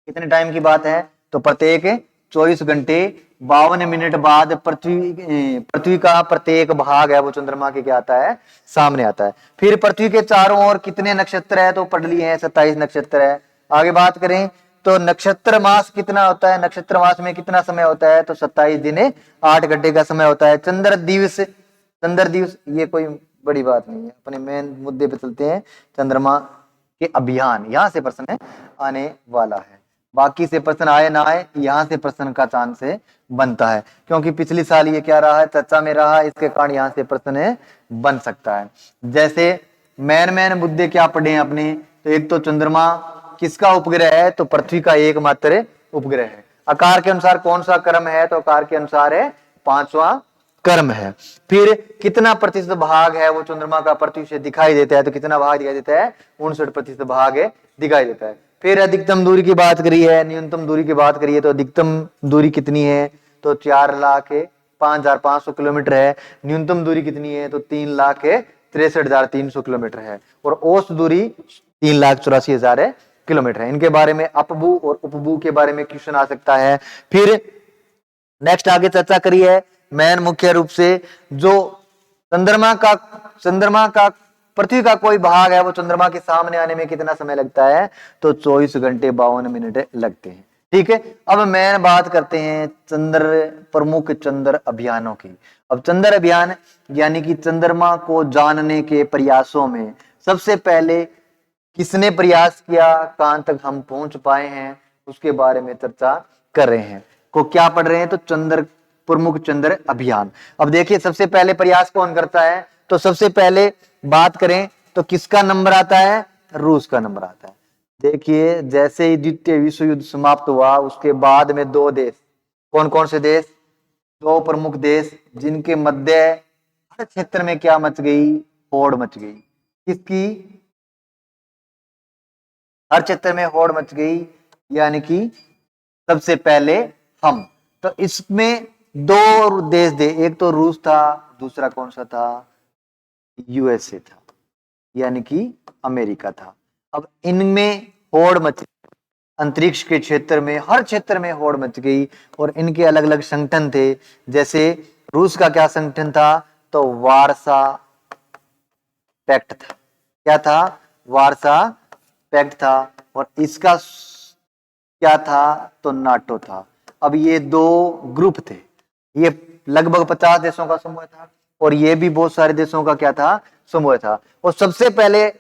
कितने टाइम की बात है, तो प्रत्येक 24 घंटे 52 मिनट बाद पृथ्वी का प्रत्येक भाग है वो चंद्रमा के क्या आता है, सामने आता है। फिर पृथ्वी के चारों ओर कितने नक्षत्र है, तो पढ़ लिए हैं 27 नक्षत्र है। आगे बात करें तो नक्षत्र मास कितना होता है, नक्षत्र मास में कितना समय होता है, तो 27 दिन 8 घंटे का समय होता है। चंद्र दिवस, चंद्र दिवस ये कोई बड़ी बात नहीं है, अपने मेन मुद्दे पे चलते हैं, चंद्रमा के अभियान, यहां से प्रश्न आने वाला है। बाकी से प्रश्न आए ना आए, यहां से प्रश्न का चांस से बनता है, क्योंकि पिछली साल ये क्या रहा है, चर्चा में रहा, इसके कारण यहां से प्रश्न बन सकता है। जैसे मेन मुद्दे क्या पढ़े हैं अपने, तो एक तो चंद्रमा किसका उपग्रह है, तो पृथ्वी का एकमात्र उपग्रह है। आकार के अनुसार कौन सा क्रम है, तो आकार के अनुसार है 5वां क्रम है। फिर कितना प्रतिशत भाग है वो चंद्रमा का पृथ्वी से दिखाई देता है, तो कितना भाग दिखाई देता है, 59% भाग दिखाई देता है। फिर अधिकतम दूरी की बात करी है, न्यूनतम दूरी की बात करिए, तो अधिकतम दूरी कितनी है, तो 4,05,500 किलोमीटर है। न्यूनतम दूरी कितनी है, तो 3,63,300 किलोमीटर है। और औसत दूरी 3,84,000 किलोमीटर है। इनके बारे में अपभू और उपभू के बारे में क्वेश्चन आ सकता है। फिर नेक्स्ट आगे चर्चा करी है मैन मुख्य रूप से जो चंद्रमा का पृथ्वी का कोई भाग है वो चंद्रमा के सामने आने में कितना समय लगता है, तो 24 घंटे 52 मिनट लगते हैं। ठीक है, अब मैं बात करते हैं प्रमुख चंद्र अभियानों की। अब चंद्र अभियान यानी कि चंद्रमा को जानने के प्रयासों में सबसे पहले किसने प्रयास किया, कहां तक हम पहुंच पाए हैं, उसके बारे में चर्चा कर रहे हैं। को क्या पढ़ रहे हैं, तो प्रमुख चंद्र अभियान। अब देखिए सबसे पहले प्रयास कौन करता है, तो सबसे पहले बात करें तो किसका नंबर आता है, रूस का नंबर आता है। देखिए जैसे ही द्वितीय विश्व युद्ध समाप्त हुआ उसके बाद में दो देश, कौन कौन से देश, दो प्रमुख देश जिनके मध्य हर क्षेत्र में क्या मच गई, होड़ मच गई। किसकी, हर क्षेत्र में होड़ मच गई, यानी कि सबसे पहले हम। तो इसमें दो देश थे, एक तो रूस था, दूसरा कौन सा था, यूएसए था, यानी कि अमेरिका था। अब इनमें होड़ मच, अंतरिक्ष के क्षेत्र में हर क्षेत्र में होड़ मच गई और इनके अलग अलग संगठन थे। जैसे रूस का क्या संगठन था, तो वारसा पैक्ट था। क्या था, वारसा पैक्ट था। और इसका क्या था, तो नाटो था। अब ये दो ग्रुप थे, ये लगभग 50 देशों का समूह था और ये भी बहुत सारे देशों का क्या था, समूह था। और सबसे पहले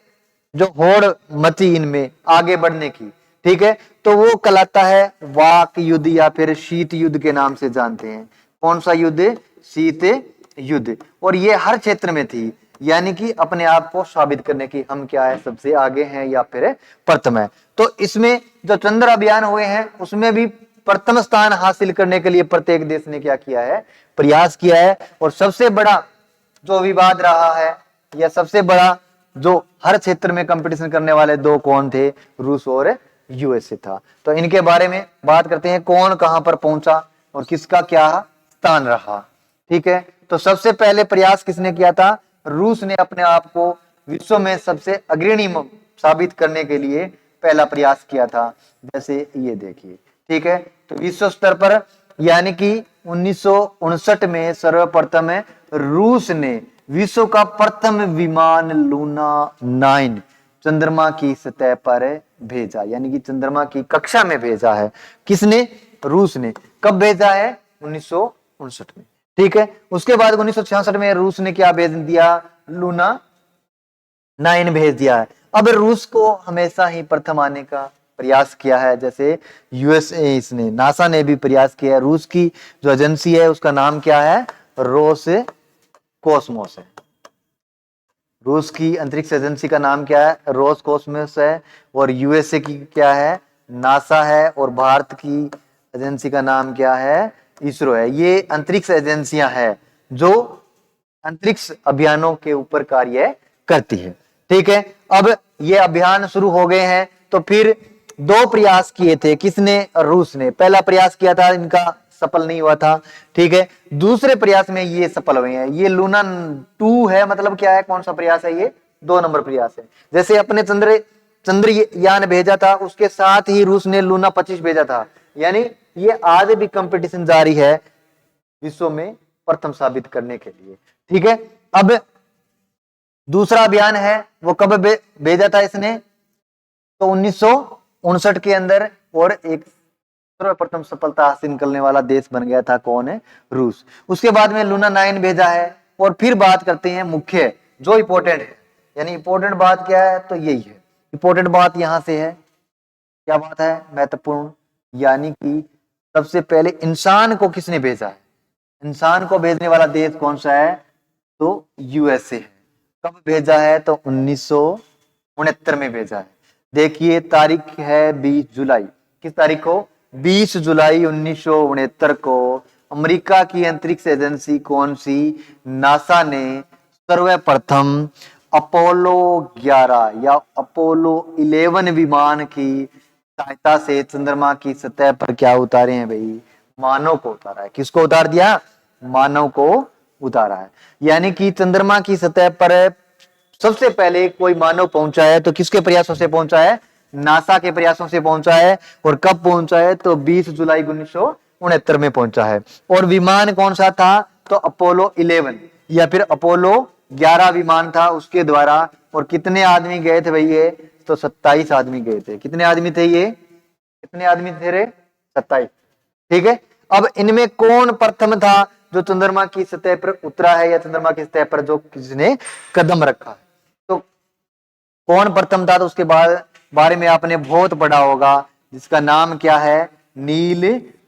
जो होड़ मची इनमें आगे बढ़ने की, ठीक है, तो वो कहलाता है वाक युद्ध या फिर शीत युद्ध के नाम से जानते हैं। कौन सा युद्ध, शीत युद्ध। और ये हर क्षेत्र में थी, यानी कि अपने आप को साबित करने की हम क्या है, सबसे आगे हैं या फिर प्रथम है। तो इसमें जो चंद्र अभियान हुए हैं उसमें भी प्रथम स्थान हासिल करने के लिए प्रत्येक देश ने क्या किया है, प्रयास किया है। और सबसे बड़ा जो विवाद रहा है या सबसे बड़ा जो हर क्षेत्र में कंपटीशन करने वाले दो कौन थे, रूस और यूएसए था। तो इनके बारे में बात करते हैं, कौन कहां पर पहुंचा और किसका क्या स्थान रहा। ठीक है, तो सबसे पहले प्रयास किसने किया था, रूस ने अपने आप को विश्व में सबसे अग्रणी साबित करने के लिए पहला प्रयास किया था। जैसे ये देखिए, ठीक है। तो विश्व स्तर पर यानी कि 1959 में सर्वप्रथम रूस ने विश्व का प्रथम विमान लूना 9 चंद्रमा की सतह पर भेजा, यानी कि चंद्रमा की कक्षा में भेजा है। किसने? रूस ने। कब भेजा है? 1959 में, ठीक है। उसके बाद 1966 में रूस ने क्या भेज दिया? लूना 9 भेज दिया है। अब रूस को हमेशा ही प्रथम आने का प्रयास किया है, जैसे यूएसए, इसने, नासा ने भी प्रयास किया है। रूस की जो एजेंसी है उसका नाम क्या है? रोस कॉस्मोस है। रूस की अंतरिक्ष एजेंसी का नाम क्या है? रोस कॉस्मोस है। और यूएसए की क्या है? नासा है। और भारत की एजेंसी का नाम क्या है? इसरो है। ये अंतरिक्ष एजेंसियां हैं जो अंतरिक्ष अभियानों के ऊपर कार्य करती है, ठीक है। अब ये अभियान शुरू हो गए हैं, तो फिर दो प्रयास किए थे। किसने? रूस ने। पहला प्रयास किया था, इनका सफल नहीं हुआ था, ठीक है। दूसरे प्रयास में ये सफल हुए हैं। ये लूना 2 है, मतलब क्या है, कौन सा प्रयास है? ये 2 नंबर प्रयास है। जैसे अपने चंद्रयान भेजा था, उसके साथ ही रूस ने लूना 25 भेजा था। यानी ये आज भी कंपटीशन जारी है विश्व में प्रथम साबित करने के लिए, ठीक है। अब दूसरा अभियान है, वो कब भेजा था इसने? तो 1959 के अंदर। और एक सर्वप्रथम सफलता हासिल करने वाला देश बन गया था, कौन है? रूस। उसके बाद में लूना 9 भेजा है। और फिर बात करते हैं मुख्य, जो इंपॉर्टेंट है, यानी इंपॉर्टेंट बात क्या है? तो यही है इंपॉर्टेंट बात, यहां से है। क्या बात है? महत्वपूर्ण। यानी कि सबसे पहले इंसान को किसने भेजा है? इंसान को भेजने वाला देश कौन सा है? तो यूएसए है। कब भेजा है? तो 1969 में भेजा है। देखिए तारीख है 20 जुलाई। किस तारीख को? 20 जुलाई 1969 को अमेरिका की अंतरिक्ष एजेंसी कौन सी? नासा ने सर्वप्रथम अपोलो 11 या अपोलो 11 विमान की सहायता से चंद्रमा की सतह पर क्या उतारे हैं भाई? मानव को उतारा है। किसको उतार दिया? मानव को उतारा है। यानी कि चंद्रमा की सतह पर सबसे पहले कोई मानव पहुंचा है, तो किसके प्रयासों से पहुंचा है? नासा के प्रयासों से पहुंचा है। और कब पहुंचा है? तो 20 जुलाई 1969 में पहुंचा है। और विमान कौन सा था? तो अपोलो 11 या फिर अपोलो 11 विमान था उसके द्वारा। और कितने आदमी गए थे भाई? ये तो 27 आदमी गए थे। कितने आदमी थे ये? कितने आदमी थे रे? 27, ठीक है। अब इनमें कौन प्रथम था जो चंद्रमा की सतह पर उतरा है, या चंद्रमा की सतह पर जो किसने कदम रखा है? तो कौन प्रथम था? तो उसके बारे में आपने बहुत पढ़ा होगा, जिसका नाम क्या है? नील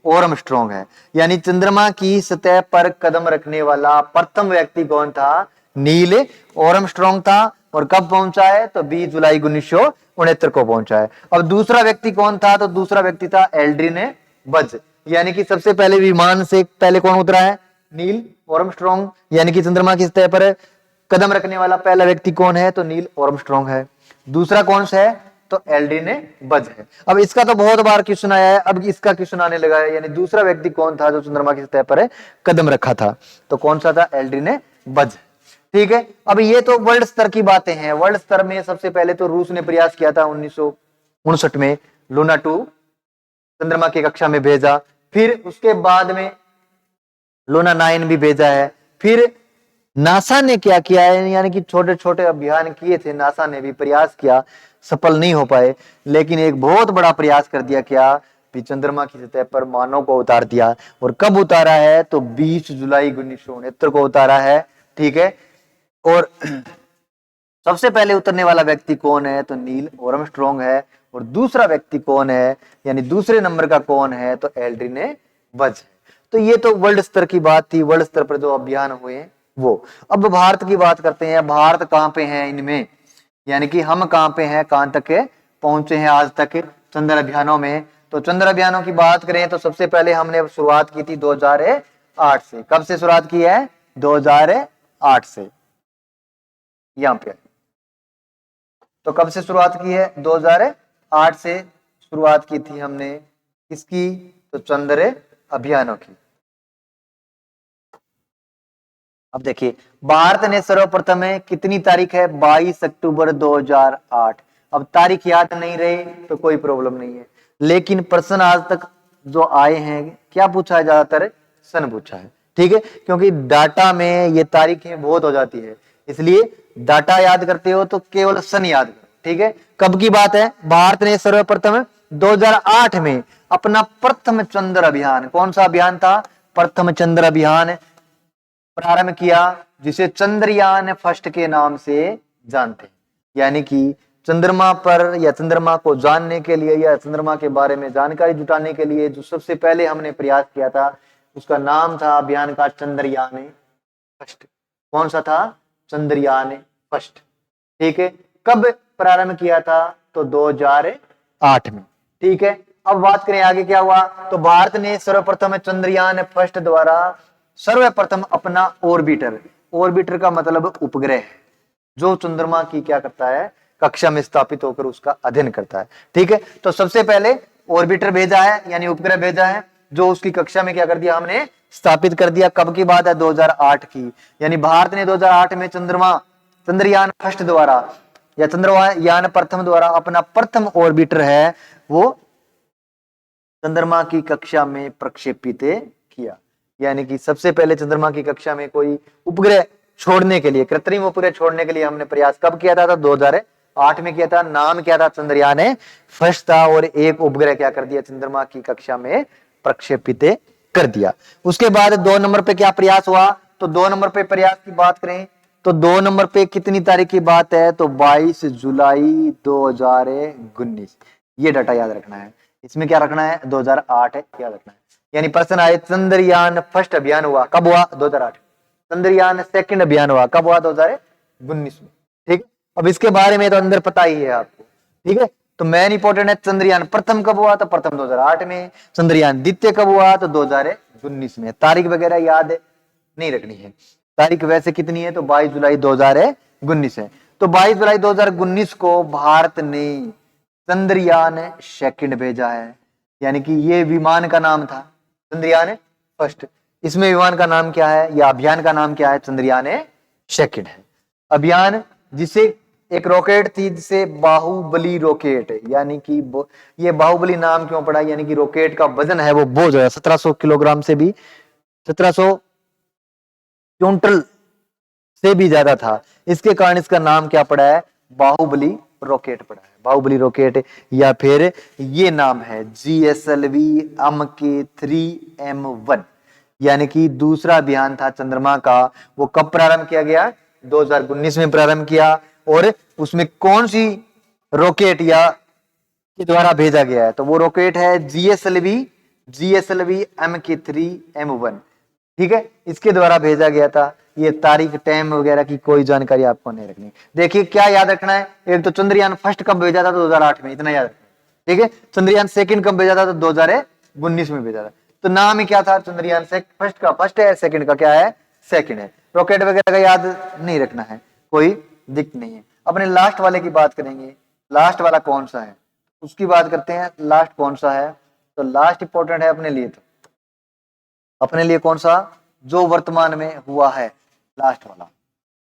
आर्मस्ट्रांग है। यानी चंद्रमा की सतह पर कदम रखने वाला प्रथम व्यक्ति कौन था? नील आर्मस्ट्रांग था। और कब पहुंचा है? तो 20 जुलाई 1969 को पहुंचा है। अब दूसरा व्यक्ति कौन था? तो दूसरा व्यक्ति था एल्ड्रिन बज। यानी कि सबसे पहले विमान से पहले कौन उतरा है? Neil Armstrong. यानी कि चंद्रमा की सतह पर कदम रखने वाला पहला व्यक्ति कौन है? तो नील आर्मस्ट्रांग है। दूसरा कौन सा है? तो एल्ड्रिन बज है। अब इसका तो बहुत बार क्वेश्चन आया है, अब इसका क्वेश्चन आने लगा है। यानी दूसरा व्यक्ति कौन था जो चंद्रमा की सतह पर कदम रखा था? तो कौन सा था? एल्ड्रिन बज, ठीक है। अब ये तो वर्ल्ड स्तर की बातें हैं। वर्ल्ड स्तर में सबसे पहले तो रूस ने प्रयास किया था 1959 में, लूना 2 चंद्रमा की कक्षा में भेजा। फिर उसके बाद में लूना 9 भी भेजा है। फिर नासा ने क्या किया है? यानी कि छोटे छोटे अभियान किए थे, नासा ने भी प्रयास किया, सफल नहीं हो पाए। लेकिन एक बहुत बड़ा प्रयास कर दिया, क्या? कि चंद्रमा की सतह पर मानव को उतार दिया। और कब उतारा है? तो 20 जुलाई 1969 को उतारा है, ठीक है। और सबसे पहले उतरने वाला व्यक्ति कौन है? तो नील आर्मस्ट्रांग है। और दूसरा व्यक्ति कौन है, यानी दूसरे नंबर का कौन है? तो एल्ड्रिन बज है। तो ये तो वर्ल्ड स्तर की बात थी, वर्ल्ड स्तर पर जो अभियान हुए वो। अब भारत की बात करते हैं। भारत कहां पे है इनमें? यानी कि हम कहां पे हैं, कहां तक पहुंचे हैं आज तक चंद्र अभियानों में? तो चंद्र अभियानों की बात करें तो सबसे पहले हमने शुरुआत की थी 2008 से। कब से शुरुआत की है? 2008 से। यहां पे तो कब से शुरुआत की है? 2008 से शुरुआत की थी हमने। किसकी? तो चंद्र अभियानों की। अब देखिए, भारत ने सर्वप्रथम है कितनी तारीख है, 22 अक्टूबर 2008। अब तारीख याद नहीं रही तो कोई प्रॉब्लम नहीं है, लेकिन प्रश्न आज तक जो आए हैं क्या पूछा है, ज्यादातर सन पूछा है। ठीक है, क्योंकि डाटा में ये तारीखें बहुत हो जाती है, इसलिए डाटा याद करते हो तो केवल सन याद करो। ठीक है, कब की बात है, भारत ने सर्वप्रथम 2008 में अपना प्रथम चंद्र अभियान, कौन सा अभियान था, प्रथम चंद्र अभियान प्रारंभ किया, जिसे चंद्रयान फर्स्ट के नाम से जानते हैं। यानी कि चंद्रमा पर या चंद्रमा को जानने के लिए या चंद्रमा के बारे में जानकारी जुटाने के लिए जो सबसे पहले हमने प्रयास किया था, उसका नाम था अभियान का चंद्रयान फर्स्ट। कौन सा था, चंद्रयान फर्स्ट। ठीक है, कब प्रारंभ किया था, तो 2008 में। ठीक है, अब बात करें आगे क्या हुआ, तो भारत ने सर्वप्रथम चंद्रयान फर्स्ट द्वारा सर्वप्रथम अपना ऑर्बिटर, ऑर्बिटर का मतलब उपग्रह, जो चंद्रमा की क्या करता है, कक्षा में स्थापित होकर उसका अध्ययन करता है। ठीक है, तो सबसे पहले ऑर्बिटर भेजा है, यानी उपग्रह भेजा है, जो उसकी कक्षा में क्या कर दिया, हमने स्थापित कर दिया। कब की बात है, 2008 की। यानी भारत ने 2008 में चंद्रयान फर्स्ट द्वारा या चंद्रयान प्रथम द्वारा अपना प्रथम ऑर्बिटर है वो चंद्रमा की कक्षा में प्रक्षेपित किया। यानी कि सबसे पहले चंद्रमा की कक्षा में कोई उपग्रह छोड़ने के लिए, कृत्रिम उपग्रह छोड़ने के लिए हमने प्रयास कब किया था, 2008 में किया था। नाम क्या था, चंद्रयान फर्स्ट था, और एक उपग्रह क्या कर दिया, चंद्रमा की कक्षा में प्रक्षेपित कर दिया। उसके बाद 2 नंबर पे क्या प्रयास हुआ, तो 2 नंबर पे प्रयास की बात करें तो 2 नंबर पे कितनी तारीख की बात है, तो 22 जुलाई 2019। ये डाटा याद रखना है, इसमें क्या रखना है, 2008 है, याद रखना है। यानी प्रश्न आए, चंद्रयान फर्स्ट अभियान हुआ कब हुआ, 2008। चंद्रयान सेकंड अभियान हुआ कब हुआ, 2019 में। ठीक, अब इसके बारे में तो अंदर पता ही है आपको। ठीक है, तो मेन इंपॉर्टेंट है, चंद्रयान प्रथम कब हुआ, तो प्रथम 2008 में। चंद्रयान द्वितीय कब हुआ, तो 2019 में। तारीख वगैरह याद नहीं रखनी है, तारीख वैसे कितनी है, तो 22 जुलाई 2019 है। तो 22 जुलाई 2019 को भारत ने चंद्रयान सेकंड भेजा है। यानी कि ये विमान का नाम था चंद्रयान फर्स्ट, इसमें विमान का नाम क्या है, या अभियान का नाम क्या है, चंद्रयान सेकंड है। अभियान जिसे एक रॉकेट थी, जिसे बाहुबली रॉकेट, यानी कि ये बाहुबली नाम क्यों पड़ा, यानी कि रॉकेट का वजन है वो बहुत ज्यादा, 1700 किलोग्राम से भी 1700 क्विंटल से भी ज्यादा था, इसके कारण इसका नाम क्या पड़ा है, बाहुबली रॉकेट पड़ा है, बाहुबली रॉकेट। या फिर ये नाम है GSLV MK3M1। यानी कि दूसरा अभियान था चंद्रमा का, वो कब प्रारंभ किया गया, 2019 में प्रारंभ किया। और उसमें कौन सी रॉकेट या के द्वारा भेजा गया है, तो वो रॉकेट है GSLV MK3M1। ठीक है, इसके द्वारा भेजा गया था। ये तारीख टाइम वगैरह की कोई जानकारी आपको नहीं रखनी। देखिए क्या याद रखना है, एक तो चंद्रयान फर्स्ट कब भेजा था, तो 2008 में, इतना याद रखना। ठीक है, चंद्रयान सेकंड कब भेजा था, तो 2019 में भेजा था। तो नाम ही क्या था, चंद्रयान फर्स्ट का फर्स्ट है, सेकंड का क्या है, सेकंड है। रॉकेट वगैरह का याद नहीं रखना है, कोई दिक्कत नहीं है। अपने लास्ट वाले की बात करेंगे, लास्ट वाला कौन सा है उसकी बात करते हैं। लास्ट कौन सा है, तो लास्ट इंपॉर्टेंट है अपने लिए, तो अपने लिए कौन सा, जो वर्तमान में हुआ है, लास्ट वाला।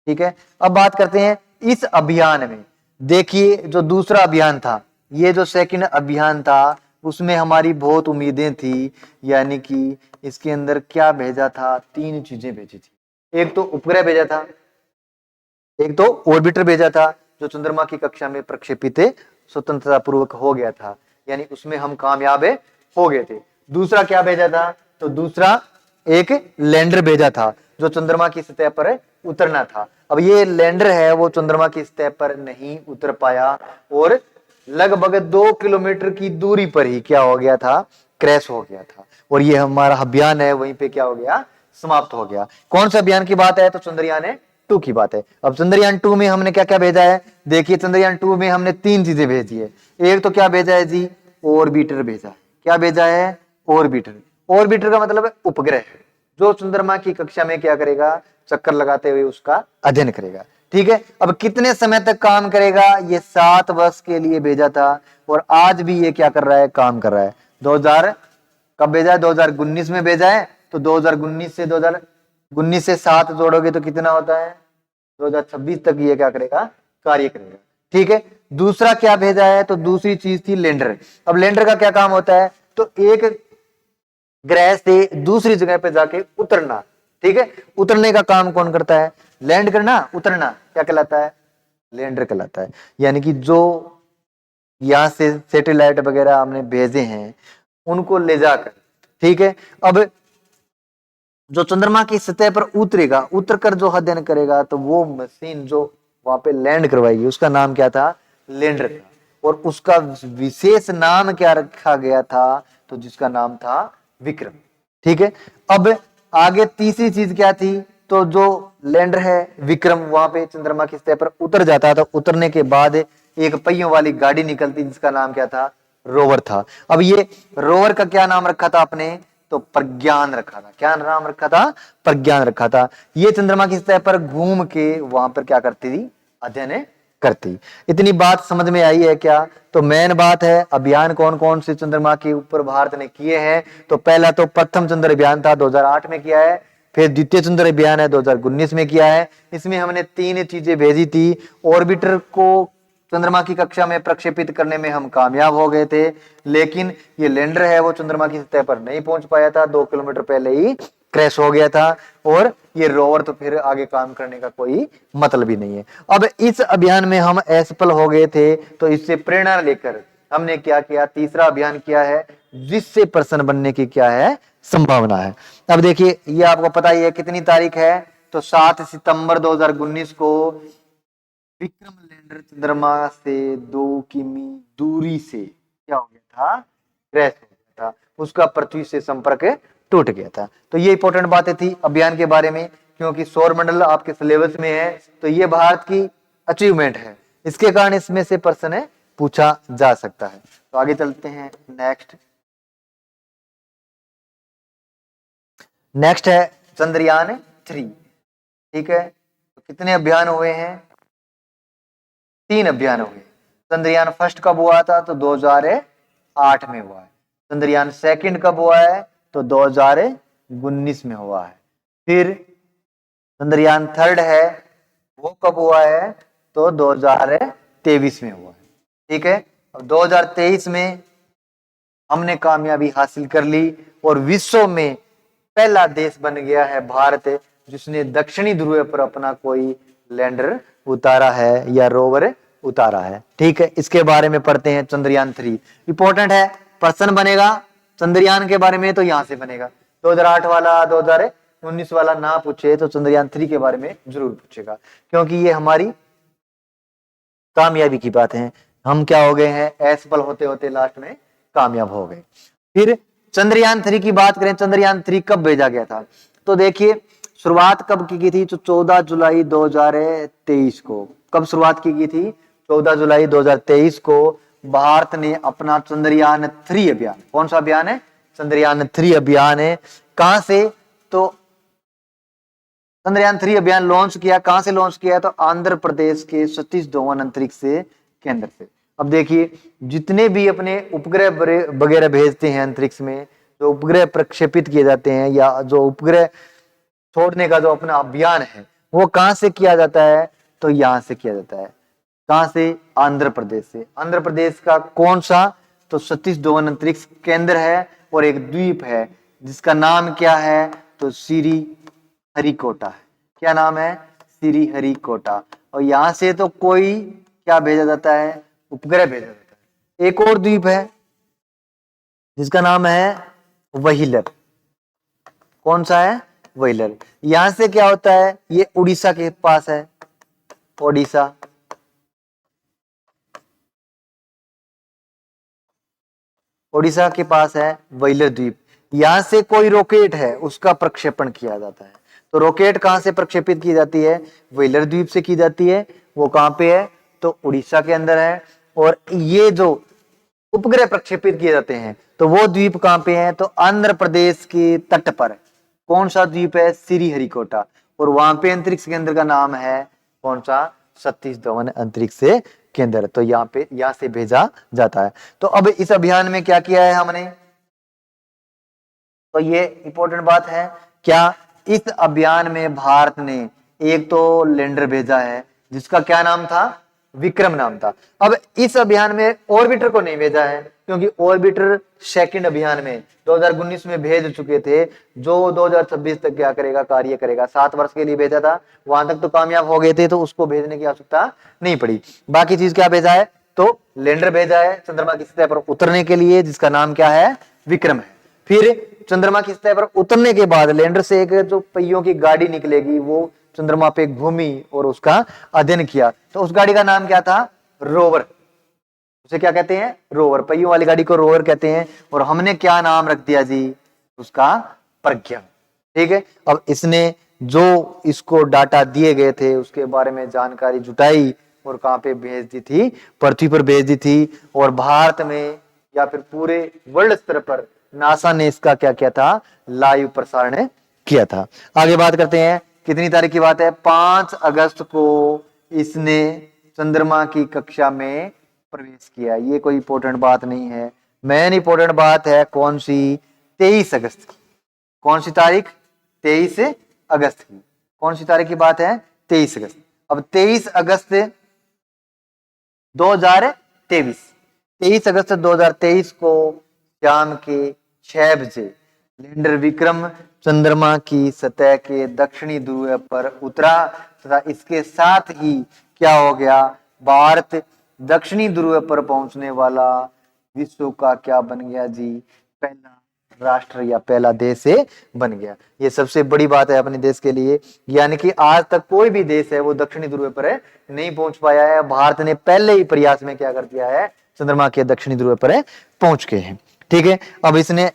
ठीक है, अब बात करते हैं इस अभियान में। देखिए जो दूसरा अभियान था, ये जो सेकंड अभियान था, उसमें हमारी बहुत उम्मीदें थी। यानी कि इसके अंदर क्या भेजा था, 3 चीजें भेजी थी। एक तो उपग्रह भेजा था, एक तो ऑर्बिटर भेजा था, जो चंद्रमा की कक्षा में प्रक्षेपित स्वतंत्रता पूर्वक हो गया था, यानी उसमें हम कामयाब हो गए थे। दूसरा क्या भेजा था, तो दूसरा एक लैंडर भेजा था, जो चंद्रमा की सतह पर उतरना था। अब ये लैंडर है वो चंद्रमा की सतह पर नहीं उतर पाया, और लगभग 2 किलोमीटर की दूरी पर ही क्या हो गया था, क्रैश हो गया था। और ये हमारा अभियान है वहीं पे क्या हो गया, समाप्त हो गया। कौन सा अभियान की बात है, तो चंद्रयान 2 की बात है। अब चंद्रयान 2 में हमने क्या क्या भेजा है, देखिए चंद्रयान 2 में हमने 3 चीजें भेजी है। एक तो क्या भेजा है जी, ऑर्बिटर भेजा है। क्या भेजा है, ऑर्बिटर। ऑर्बिटर का मतलब है उपग्रह, जो चंद्रमा की कक्षा में क्या करेगा, चक्कर लगाते हुए उसका अध्ययन करेगा। ठीक है, अब कितने समय तक काम करेगा, ये 7 वर्ष के लिए भेजा था, और आज भी ये क्या कर रहा है, काम कर रहा है। 2000 कब भेजा है, 2019 में भेजा है, तो 2019 से 19 से 7 जोड़ोगे तो कितना होता है? 2026 तक ये क्या करेगा? कार्य करेगा। ठीक है, दूसरा क्या भेजा है? तो दूसरी चीज थी लैंडर। अब लैंडर का क्या काम होता है? तो एक ग्रह से दूसरी जगह पे जाके उतरना। ठीक है, उतरने का काम कौन करता है? लैंड करना, उतरना क्या कहलाता है? लैंडर कहलाता है। यानी कि जो यहां से सैटेलाइट वगैरह हमने भेजे हैं उनको ले जाकर, ठीक है, अब जो चंद्रमा की सतह पर उतरेगा, उतरकर जो अध्ययन करेगा, तो वो मशीन जो वहां पे लैंड करवाएगी उसका नाम क्या था? लैंडर था। और उसका विशेष नाम क्या रखा गया था? तो जिसका नाम था विक्रम। ठीक है, अब आगे तीसरी चीज क्या थी? तो जो लैंडर है विक्रम वहां पे चंद्रमा की सतह पर उतर जाता, तो उतरने के बाद एक पहियों वाली गाड़ी निकलती जिसका नाम क्या था? रोवर था। अब ये रोवर का क्या नाम रखा था आपने? तो प्रज्ञान रखा था। क्या नाम रखा था? प्रज्ञान रखा था। ये चंद्रमा की सतह पर घूम के वहां पर क्या करती थी? अध्ययन करती। इतनी बात समझ में आई है क्या? तो मेन बात है, अभियान कौन कौन से चंद्रमा के ऊपर भारत ने किए हैं? तो पहला तो प्रथम चंद्र अभियान था, 2008 में किया है। फिर द्वितीय चंद्र अभियान है, 2019 में किया है। इसमें हमने 3 चीजें भेजी थी। ऑर्बिटर को चंद्रमा की कक्षा में प्रक्षेपित करने में हम कामयाब हो गए थे, लेकिन ये लैंडर है वो चंद्रमा की सतह पर नहीं पहुंच पाया था, 2 किलोमीटर पहले ही क्रैश हो गया था। और ये रोवर तो फिर आगे काम करने का कोई मतलब ही नहीं है। अब इस अभियान में हम असफल हो गए थे, तो इससे प्रेरणा लेकर हमने क्या किया? तीसरा अभियान किया है, जिससे प्रसन्न बनने की क्या है? संभावना है। अब देखिए, ये आपको पता ही है कितनी तारीख है? तो 7 सितंबर 2019 को विक्रम लैंडर चंद्रमा से 2 किमी दूरी से क्या हो गया था? क्रैश हो गया था। उसका पृथ्वी से संपर्क टूट गया था। तो ये इंपॉर्टेंट बातें थी अभियान के बारे में, क्योंकि सौर मंडल आपके सिलेबस में है, तो ये भारत की अचीवमेंट है। इसके कारण इसमें से प्रश्न पूछा जा सकता है। तो आगे चलते हैं। नेक्स्ट है चंद्रयान 3। ठीक है, तो कितने अभियान हुए हैं? 3 अभियान हुए। चंद्रयान फर्स्ट कब हुआ था? तो 2008 में हुआ है। चंद्रयान सेकंड कब हुआ है? तो 2019 में हुआ है। फिर चंद्रयान थर्ड है, वो कब हुआ है? तो 2023 में हुआ है। ठीक है, अब 2023 में हमने कामयाबी हासिल कर ली और विश्व में पहला देश बन गया है भारत, जिसने दक्षिणी ध्रुव पर अपना कोई लैंडर उतारा है या रोवर उतारा है। ठीक है, इसके बारे में पढ़ते हैं। चंद्रयान 3 इंपॉर्टेंट है, प्रश्न बनेगा चंद्रयान के बारे में तो यहां से बनेगा। 2008 वाला 2019 वाला ना पूछे तो चंद्रयान 3 के बारे में जरूर पूछेगा, क्योंकि ये हमारी कामयाबी की बात है। हम क्या हो गए हैं? असफल होते होते लास्ट में कामयाब हो गए। फिर चंद्रयान 3 की बात करें, चंद्रयान 3 कब भेजा गया था? तो देखिए, शुरुआत कब की गई थी? तो 14 जुलाई 2023 को। कब शुरुआत की गई थी? 14 जुलाई 2023 को भारत ने अपना चंद्रयान 3 अभियान, कौन सा अभियान है? चंद्रयान 3 अभियान है। कहां से? तो चंद्रयान 3 अभियान लॉन्च किया, कहां से लॉन्च किया? तो आंध्र प्रदेश के सतीश धवन अंतरिक्ष केंद्र से। अब देखिए, जितने भी अपने उपग्रह वगैरह भेजते हैं अंतरिक्ष में, जो उपग्रह प्रक्षेपित किए जाते हैं या जो उपग्रह छोड़ने का जो अपना अभियान है, वो कहां से किया जाता है? तो यहां से किया जाता है। कहां से? आंध्र प्रदेश से। आंध्र प्रदेश का कौन सा? तो सतीश धवन अंतरिक्ष केंद्र है, और एक द्वीप है जिसका नाम क्या है? तो श्री हरिकोटा है। क्या नाम है? श्री हरिकोटा। और यहां से तो कोई क्या भेजा जाता है? उपग्रह भेजा जाता है। एक और द्वीप है जिसका नाम है व्हीलर। कौन सा है? व्हीलर। यहां से क्या होता है? ये उड़ीसा के पास है, ओडिशा। ओडिशा के पास है व्हीलर द्वीप। यहां से कोई रॉकेट है उसका प्रक्षेपण किया जाता है। तो रॉकेट कहां से प्रक्षेपित की जाती है? व्हीलर द्वीप से की जाती है। वो कहां पे है? तो उड़ीसा के अंदर है। और ये जो उपग्रह प्रक्षेपित किए जाते हैं, तो वो द्वीप कहां पे है? तो आंध्र प्रदेश के तट पर। कौन सा द्वीप है? श्री हरिकोटा। और वहां पे अंतरिक्ष केंद्र का नाम है कौन सा? सतीश धवन अंतरिक्ष केंद्र। तो यहाँ पे यहां से भेजा जाता है। तो अब इस अभियान में क्या किया है हमने? तो ये इंपॉर्टेंट बात है क्या? इस अभियान में भारत ने एक तो लैंडर भेजा है जिसका क्या नाम था, विक्रम नाम था। अब इस अभियान में ऑर्बिटर को नहीं भेजा है क्योंकि ऑर्बिटर सेकंड अभियान में 2019 में भेज चुके थे, जो 2026 तक क्या करेगा, कार्य करेगा। 7 वर्ष के लिए भेजा था, वहां तक तो कामयाब हो गए थे, तो उसको भेजने की आवश्यकता नहीं पड़ी। बाकी चीज क्या भेजा है, तो लैंडर भेजा है चंद्रमा की सतह पर उतरने के लिए, जिसका नाम क्या है, विक्रम है। फिर चंद्रमा की सतह पर उतरने के बाद लैंडर से एक जो पहियों की गाड़ी निकलेगी, वो चंद्रमा पे घूमी और उसका अध्ययन किया। तो उस गाड़ी का नाम क्या था, रोवर। उसे क्या कहते हैं, रोवर। पहियों वाली गाड़ी को रोवर कहते हैं। और हमने क्या नाम रख दिया जी, उसका प्रज्ञा। ठीक है। अब इसने जो इसको डाटा दिए गए थे उसके बारे में जानकारी जुटाई और कहां पे भेज दी थी, पृथ्वी पर भेज दी थी। और भारत में या फिर पूरे वर्ल्ड स्तर पर नासा ने इसका क्या किया था, लाइव प्रसारण किया था। आगे बात करते हैं, कितनी तारीख की बात है, 5 अगस्त को इसने चंद्रमा की कक्षा में प्रवेश किया। ये कोई इंपॉर्टेंट बात नहीं है, मेन इंपॉर्टेंट बात है कौन सी, 23 अगस्त की। कौन सी तारीख, 23 अगस्त की। कौन सी तारीख की बात है, 23 अगस्त। अब 23 अगस्त 2023, 23 अगस्त 2023 को शाम के 6 बजे लैंडर विक्रम चंद्रमा की सतह के दक्षिणी ध्रुव पर उतरा तथा इसके साथ ही क्या हो गया, भारत दक्षिणी ध्रुव पर पहुंचने वाला विश्व का क्या बन गया जी, पहला राष्ट्र या पहला देश से बन गया। ये सबसे बड़ी बात है अपने देश के लिए, यानी कि आज तक कोई भी देश है वो दक्षिणी ध्रुव पर नहीं पहुंच पाया है। भारत ने पहले ही प्रयास में क्या कर दिया है, चंद्रमा के दक्षिणी ध्रुव पर पहुंच गए हैं। ठीक है। अब इसने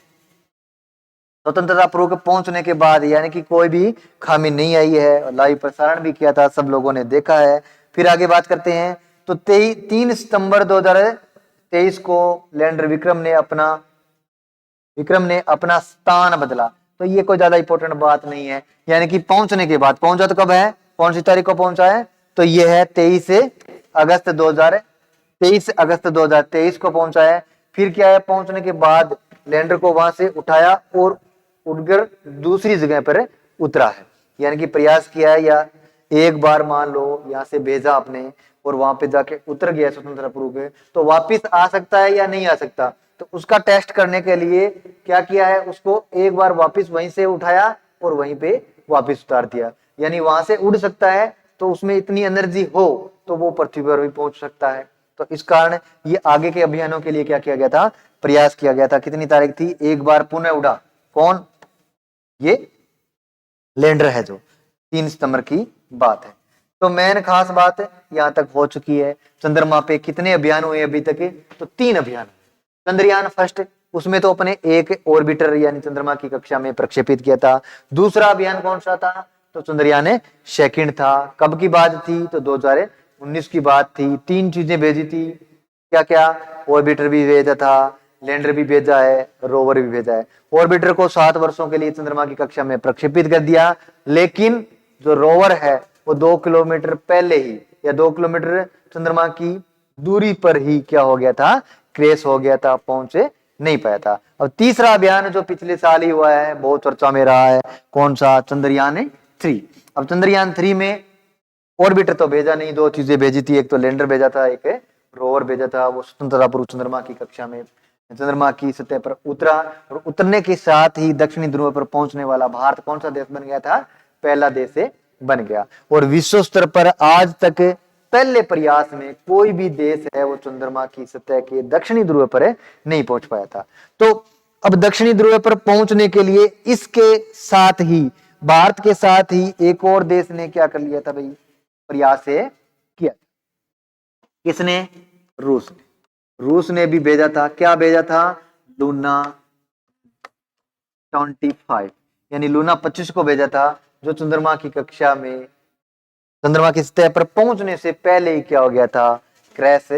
स्वतंत्रता पूर्वक पहुंचने के बाद यानी कि कोई भी खामी नहीं आई है, लाइव प्रसारण भी किया था, सब लोगों ने देखा है। फिर आगे बात करते हैं, तो 3 सितंबर 2023 को लैंडर विक्रम ने अपना स्थान बदला। तो ये कोई ज्यादा इंपॉर्टेंट बात नहीं है, यानी कि पहुंचने के बाद, पहुंचा तो कब है, कौन सी तारीख को पहुंचा है, तो ये है 23 अगस्त 2023 को पहुंचा है। फिर क्या है, पहुंचने के बाद लैंडर को वहां से उठाया और उड़कर दूसरी जगह पर उतरा है, यानी कि प्रयास किया है, या एक बार मान लो यहां से भेजा आपने और वहां पे जाके उतर गया स्वतंत्रता पूर्व, तो वापिस आ सकता है या नहीं आ सकता। तो उसका टेस्ट करने के लिए क्या किया है, उसको एक बार वापिस वहीं से उठाया और वहीं पे वापिस उतार दिया, यानी वहां से उड़ सकता है, तो उसमें इतनी एनर्जी हो तो वो पृथ्वी पर भी पहुंच सकता है। तो इस कारण ये आगे के अभियानों के लिए क्या किया गया था, प्रयास किया गया था। कितनी तारीख थी, एक बार पुनः उड़ा, कौन, ये लैंडर है जो 3 सितंबर की बात है। तो मेन खास बात यहां तक हो चुकी है। चंद्रमा पे कितने अभियान हुए अभी तक, तो 3 अभियान। चंद्रयान फर्स्ट, उसमें तो अपने एक ऑर्बिटर यानी चंद्रमा की कक्षा में प्रक्षेपित किया था। दूसरा अभियान कौन सा था, तो चंद्रयान सेकंड था। कब की बात थी, तो 2019 की बात थी। 3 चीजें भेजी थी, क्या क्या, ऑर्बिटर भी भेजा था, लैंडर भी भेजा है, रोवर भी भेजा है। ऑर्बिटर को 7 वर्षों के लिए चंद्रमा की कक्षा में प्रक्षेपित कर दिया, लेकिन जो रोवर है वो 2 किलोमीटर पहले ही या 2 किलोमीटर चंद्रमा की दूरी पर ही क्या हो गया था, क्रैश हो गया था, पहुंचे नहीं पाया था। अब तीसरा अभियान जो पिछले साल ही हुआ है, बहुत चर्चा में रहा है, कौन सा, चंद्रयान 3। अब चंद्रयान 3 में ऑर्बिटर तो भेजा नहीं, 2 चीजें भेजी थी, एक तो लैंडर भेजा था, एक रोवर भेजा था। वो स्वतंत्रता पूर्व चंद्रमा की कक्षा में चंद्रमा की सतह पर उतरा और उतरने के साथ ही दक्षिणी ध्रुव पर पहुंचने वाला भारत कौन सा देश बन गया था, पहला देश बन गया। और विश्व स्तर पर आज तक पहले प्रयास में कोई भी देश है वो चंद्रमा की सतह के दक्षिणी ध्रुव पर नहीं पहुंच पाया था। तो अब दक्षिणी ध्रुव पर पहुंचने के लिए इसके साथ ही, भारत के साथ ही एक और देश ने क्या कर लिया था भाई, प्रयास किया। किसने, रूस ने। रूस ने भी भेजा था, क्या भेजा था, लूना 25 यानी लूना 25 को भेजा था, जो चंद्रमा की कक्षा में, चंद्रमा की सतह पर पहुंचने से पहले ही क्या हो गया था, क्रैश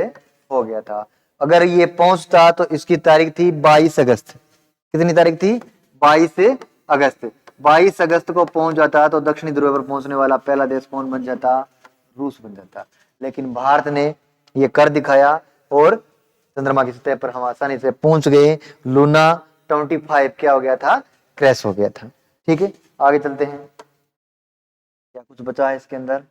हो गया था। अगर ये पहुंचता तो इसकी तारीख थी 22 अगस्त। कितनी तारीख थी, 22 अगस्त। 22 अगस्त को पहुंच जाता तो दक्षिणी ध्रुव पर पहुंचने वाला पहला देश कौन बन जाता, रूस बन जाता। लेकिन भारत ने ये कर दिखाया और चंद्रमा की सतह पर हम आसानी से पहुंच गए। लूना 25 क्या हो गया था, क्रैश हो गया था। ठीक है। आगे चलते हैं, क्या कुछ बचा है इसके अंदर।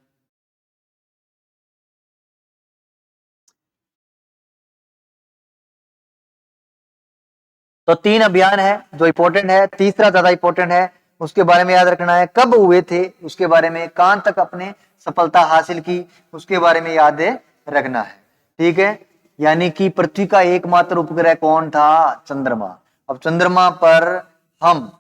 तो 3 अभियान है जो इंपॉर्टेंट है, तीसरा ज्यादा इंपॉर्टेंट है, उसके बारे में याद रखना है, कब हुए थे उसके बारे में, कहां तक अपने सफलता हासिल की उसके बारे में याद रखना है। ठीक है, यानी कि पृथ्वी का एकमात्र उपग्रह कौन था? चंद्रमा। अब चंद्रमा पर हम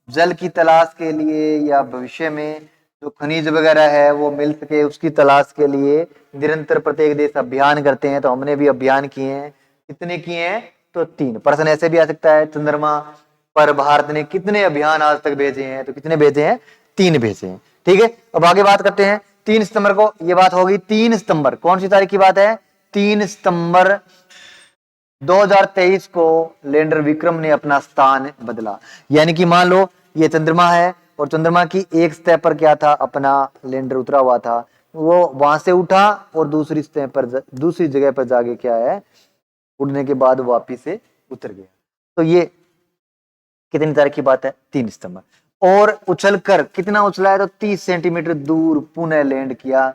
जल की तलाश के लिए या भविष्य में जो खनिज वगैरह है वो मिल सके उसकी तलाश के लिए निरंतर प्रत्येक देश अभियान करते हैं। तो हमने भी अभियान किए हैं, कितने किए हैं? तो 3। प्रश्न ऐसे भी आ सकता है, चंद्रमा पर भारत ने कितने अभियान आज तक भेजे हैं? तो कितने भेजे हैं? 3 भेजे हैं। ठीक है, अब आगे बात करते हैं। 3 सितंबर को ये बात होगी। 3 सितंबर कौन सी तारीख की बात है? 3 सितंबर 2023 को लैंडर विक्रम ने अपना स्थान बदला। यानी कि मान लो ये चंद्रमा है और चंद्रमा की एक सतह पर क्या था? अपना लैंडर उतरा हुआ था, वो वहां से उठा और दूसरी सतह पर दूसरी जगह पर जाके क्या है, उड़ने के बाद वापिस से उतर गया। तो ये कितनी तारीख की बात है? 3 सितंबर। और उछलकर कितना उछला है? तो 30 सेंटीमीटर दूर पुनः लैंड किया,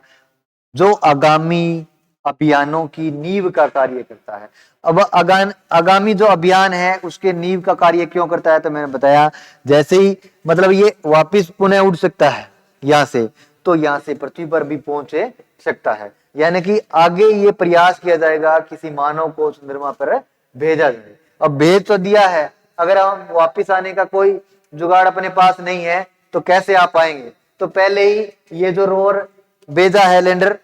जो आगामी अभियानों की नींव का कार्य करता है। अब आगामी जो अभियान है उसके नींव का कार्य क्यों करता है? तो मैंने बताया, जैसे ही मतलब ये वापिस पुनः उड़ सकता है यहां से, तो यहां से पृथ्वी पर भी पहुंच सकता है। यानी कि आगे ये प्रयास किया जाएगा किसी मानव को चंद्रमा पर भेजा जाए। अब भेज तो दिया है, अगर हम वापिस आने का कोई जुगाड़ अपने पास नहीं है तो कैसे आ पाएंगे? तो पहले ही ये जो रोवर भेजा है लैंडर,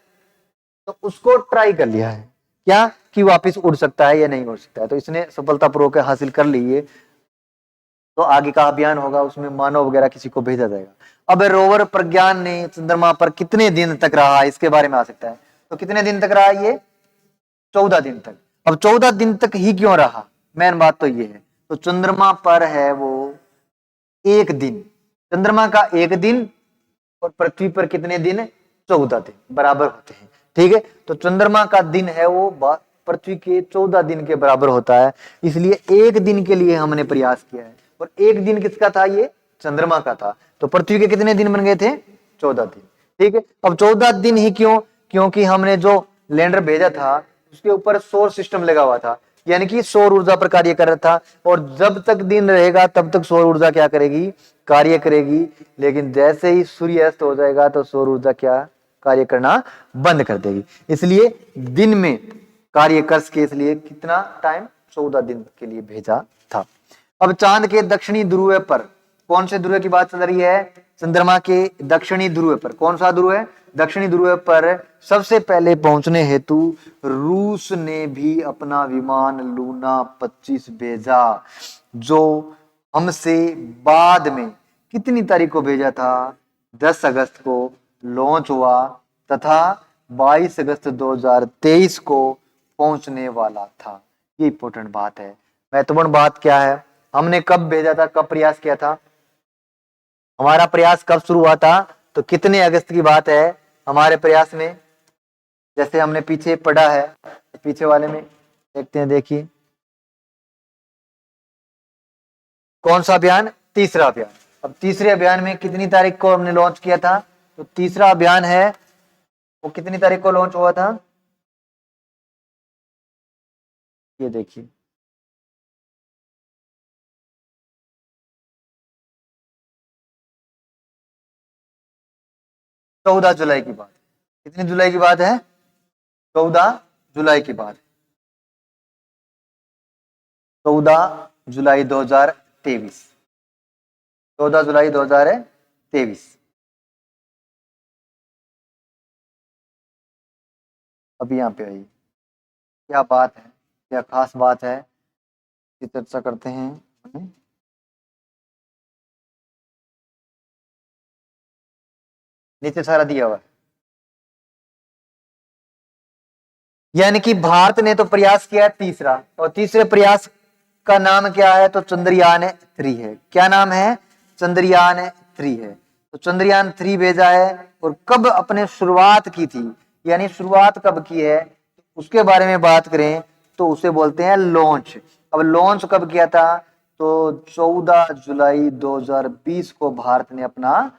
तो उसको ट्राई कर लिया है क्या कि वापिस उड़ सकता है या नहीं उड़ सकता है, तो इसने सफलतापूर्वक हासिल कर ली है। तो आगे का अभियान होगा उसमें मानव वगैरह किसी को भेजा जाएगा। अब रोवर प्रज्ञान ने चंद्रमा पर कितने दिन तक रहा इसके बारे में आ सकता है। तो कितने दिन तक रहा ये? 14 दिन तक। अब 14 दिन तक ही क्यों रहा? मेन बात तो ये है, तो चंद्रमा पर है वो एक दिन, चंद्रमा का एक दिन और पृथ्वी पर कितने दिन? 14 दिन बराबर होते हैं। ठीक है, तो चंद्रमा का दिन है वो पृथ्वी के 14 दिन के बराबर होता है, इसलिए एक दिन के लिए हमने प्रयास किया है। और एक दिन किसका था? ये चंद्रमा का था। तो पृथ्वी के कितने दिन बन गए थे? 14 दिन। ठीक है, अब 14 दिन ही क्यों? क्योंकि हमने जो लैंडर भेजा था उसके ऊपर सौर सिस्टम लगा हुआ था, यानी कि सौर ऊर्जा पर कार्य कर रहा था। और जब तक दिन रहेगा तब तक सौर ऊर्जा क्या करेगी? कार्य करेगी। लेकिन जैसे ही सूर्य अस्त हो जाएगा तो सौर ऊर्जा क्या कार्य करना बंद कर देगी। इसलिए दिन में कार्य कर सके, इसलिए कितना टाइम? 14 दिन के लिए भेजा था। अब चांद के दक्षिणी ध्रुव पर, कौन से ध्रुव की बात चल रही है? चंद्रमा के दक्षिणी ध्रुव पर। कौन सा ध्रुव है? दक्षिणी ध्रुव पर सबसे पहले पहुंचने हेतु रूस ने भी अपना विमान लूना 25 भेजा, जो हमसे बाद में कितनी तारीख को भेजा था? 10 अगस्त को लॉन्च हुआ तथा 22 अगस्त 2023 को पहुंचने वाला था। ये इंपॉर्टेंट बात है। महत्वपूर्ण बात क्या है? हमने कब भेजा था, कब प्रयास किया था, हमारा प्रयास कब शुरू हुआ था? तो कितने अगस्त की बात है हमारे प्रयास में? जैसे हमने पीछे पढ़ा है, पीछे वाले में देखते हैं, देखिए कौन सा अभियान? तीसरा अभियान। अब तीसरे अभियान में कितनी तारीख को हमने लॉन्च किया था? तो तीसरा अभियान है वो कितनी तारीख को लॉन्च हुआ था? ये देखिए, 14 जुलाई की बात। कितनी जुलाई की बात है? 14 जुलाई की बात। 14 जुलाई 2023। 14 जुलाई 2023। अभी यहाँ पे आई, क्या बात है, क्या खास बात है, इसकी चर्चा करते हैं। नीचे सारा दिया हुआ है। यानी कि भारत ने तो प्रयास किया तीसरा, और तीसरे प्रयास का नाम क्या है? तो चंद्रयान 3 है। क्या नाम है? चंद्रयान 3 है। तो चंद्रयान 3 भेजा है। और कब अपने शुरुआत की थी, यानी शुरुआत कब की है उसके बारे में बात करें तो उसे बोलते हैं लॉन्च। अब लॉन्च कब किया था? तो 14 जुलाई 2020 को भारत ने अपना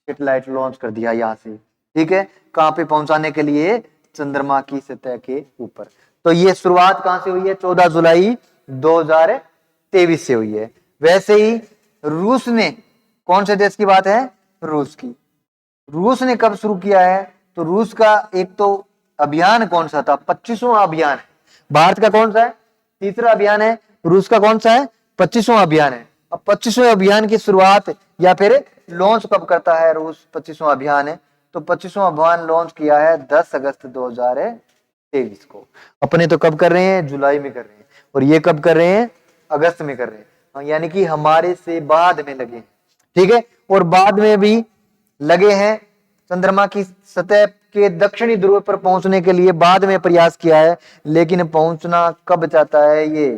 सैटेलाइट लॉन्च कर दिया यहाँ से। ठीक है, कहाँ पे पहुंचाने के लिए? चंद्रमा की सतह के ऊपर। तो ये शुरुआत कहां से हुई है? 14 जुलाई 2023 से हुई है। वैसे ही रूस ने, कौन से देश की बात है? रूस की। रूस ने कब शुरू किया है? तो रूस का एक तो अभियान कौन सा था? 25वां अभियान है। भारत का कौन सा है? तीसरा अभियान है। रूस का कौन सा है? 25वां अभियान है। अब 25वें अभियान की शुरुआत या फिर लॉन्च कब करता है रूस? 25वां अभियान है तो 25वां अभियान लॉन्च किया है 10 अगस्त 2023 को। अपने तो कब कर रहे हैं? जुलाई में कर रहे हैं। और ये कब कर रहे हैं? अगस्त में कर रहे हैं। यानी कि हमारे से बाद में लगे हैं। ठीक है, और बाद में भी लगे हैं। चंद्रमा की सतह के दक्षिणी ध्रुव पर पहुंचने के लिए बाद में प्रयास किया है, लेकिन पहुंचना कब चाहता है ये?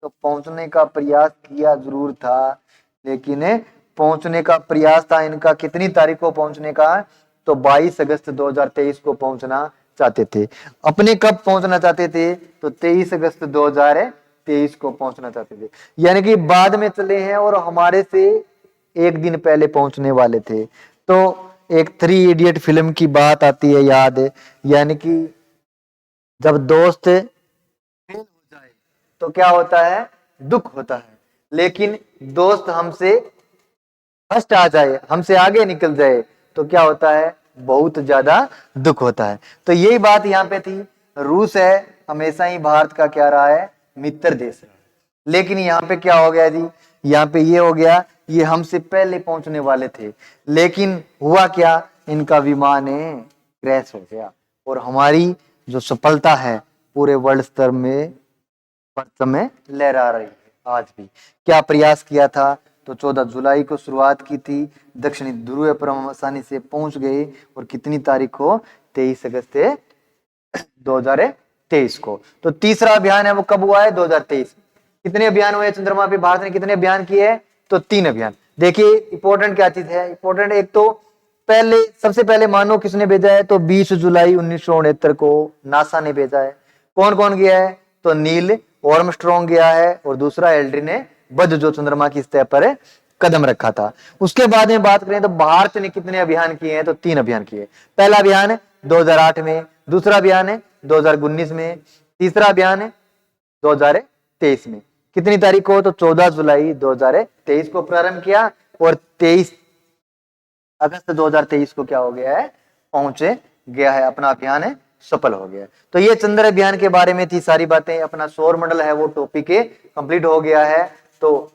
तो पहुंचने का प्रयास किया जरूर था, लेकिन पहुंचने का प्रयास था इनका कितनी तारीख को पहुंचने का? तो 22 अगस्त 2023 को पहुंचना चाहते थे। अपने कब पहुंचना चाहते थे? तो 23 अगस्त 2023 को पहुंचना चाहते थे। यानी कि बाद में चले हैं और हमारे से एक दिन पहले पहुंचने वाले थे। तो एक 3 इडियट फिल्म की बात आती है याद, यानी कि जब दोस्त फेल हो जाए तो क्या होता है? दुख होता है। लेकिन दोस्त हमसे फर्स्ट आ जाए, हमसे आगे निकल जाए तो क्या होता है? बहुत ज्यादा दुख होता है। तो यही बात यहाँ पे थी। रूस है हमेशा ही भारत का क्या रहा है? मित्र देश रहा है। लेकिन यहाँ पे क्या हो गया जी? यहाँ पे ये हो गया, ये हमसे पहले पहुंचने वाले थे, लेकिन हुआ क्या? इनका विमान क्रैश हो गया। और हमारी जो सफलता है पूरे वर्ल्ड स्तर में समय लहरा रही है आज भी। क्या प्रयास किया था? तो 14 जुलाई को शुरुआत की थी, दक्षिणी ध्रुव पर हम आसानी से पहुंच गए। और कितनी तारीख को? 23 अगस्त 2023 को। तो तीसरा अभियान है वो कब हुआ है? 2023। कितने अभियान हुए चंद्रमा पे? भारत ने कितने अभियान किए हैं? तो 3 अभियान। देखिए इंपॉर्टेंट क्या चीज है? इंपॉर्टेंट एक तो पहले, सबसे पहले मानव किसने भेजा है? तो 20 जुलाई 1969 को नासा ने भेजा है। कौन कौन गया है? तो नील आर्मस्ट्रांग गया है और दूसरा एल्ड्रिन ने बद जो चंद्रमा की सतह पर कदम रखा था। उसके बाद में बात करें तो भारत ने कितने अभियान किए हैं? तो 3 अभियान किए। पहला अभियान है 2008 में, दूसरा अभियान है 2019 में, तीसरा अभियान है 2023 में। कितनी तारीख को? तो 14 जुलाई 2023 को प्रारंभ किया और 23 अगस्त 2023 को क्या हो गया है? पहुंचे गया है, अपना अभियान है सफल हो गया। तो ये चंद्र अभियान के बारे में थी सारी बातें। अपना सौर मंडल है वो टॉपिक कंप्लीट हो गया है। तो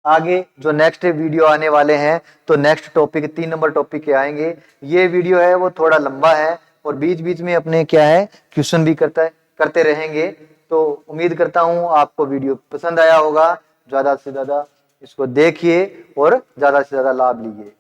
आगे जो नेक्स्ट वीडियो आने वाले हैं तो नेक्स्ट टॉपिक 3 नंबर टॉपिक के आएंगे। ये वीडियो है वो थोड़ा लंबा है और बीच बीच में अपने क्या है क्वेश्चन भी करते रहेंगे। तो उम्मीद करता हूं आपको वीडियो पसंद आया होगा। ज्यादा से ज्यादा इसको देखिए और ज्यादा से ज्यादा लाभ लीजिए।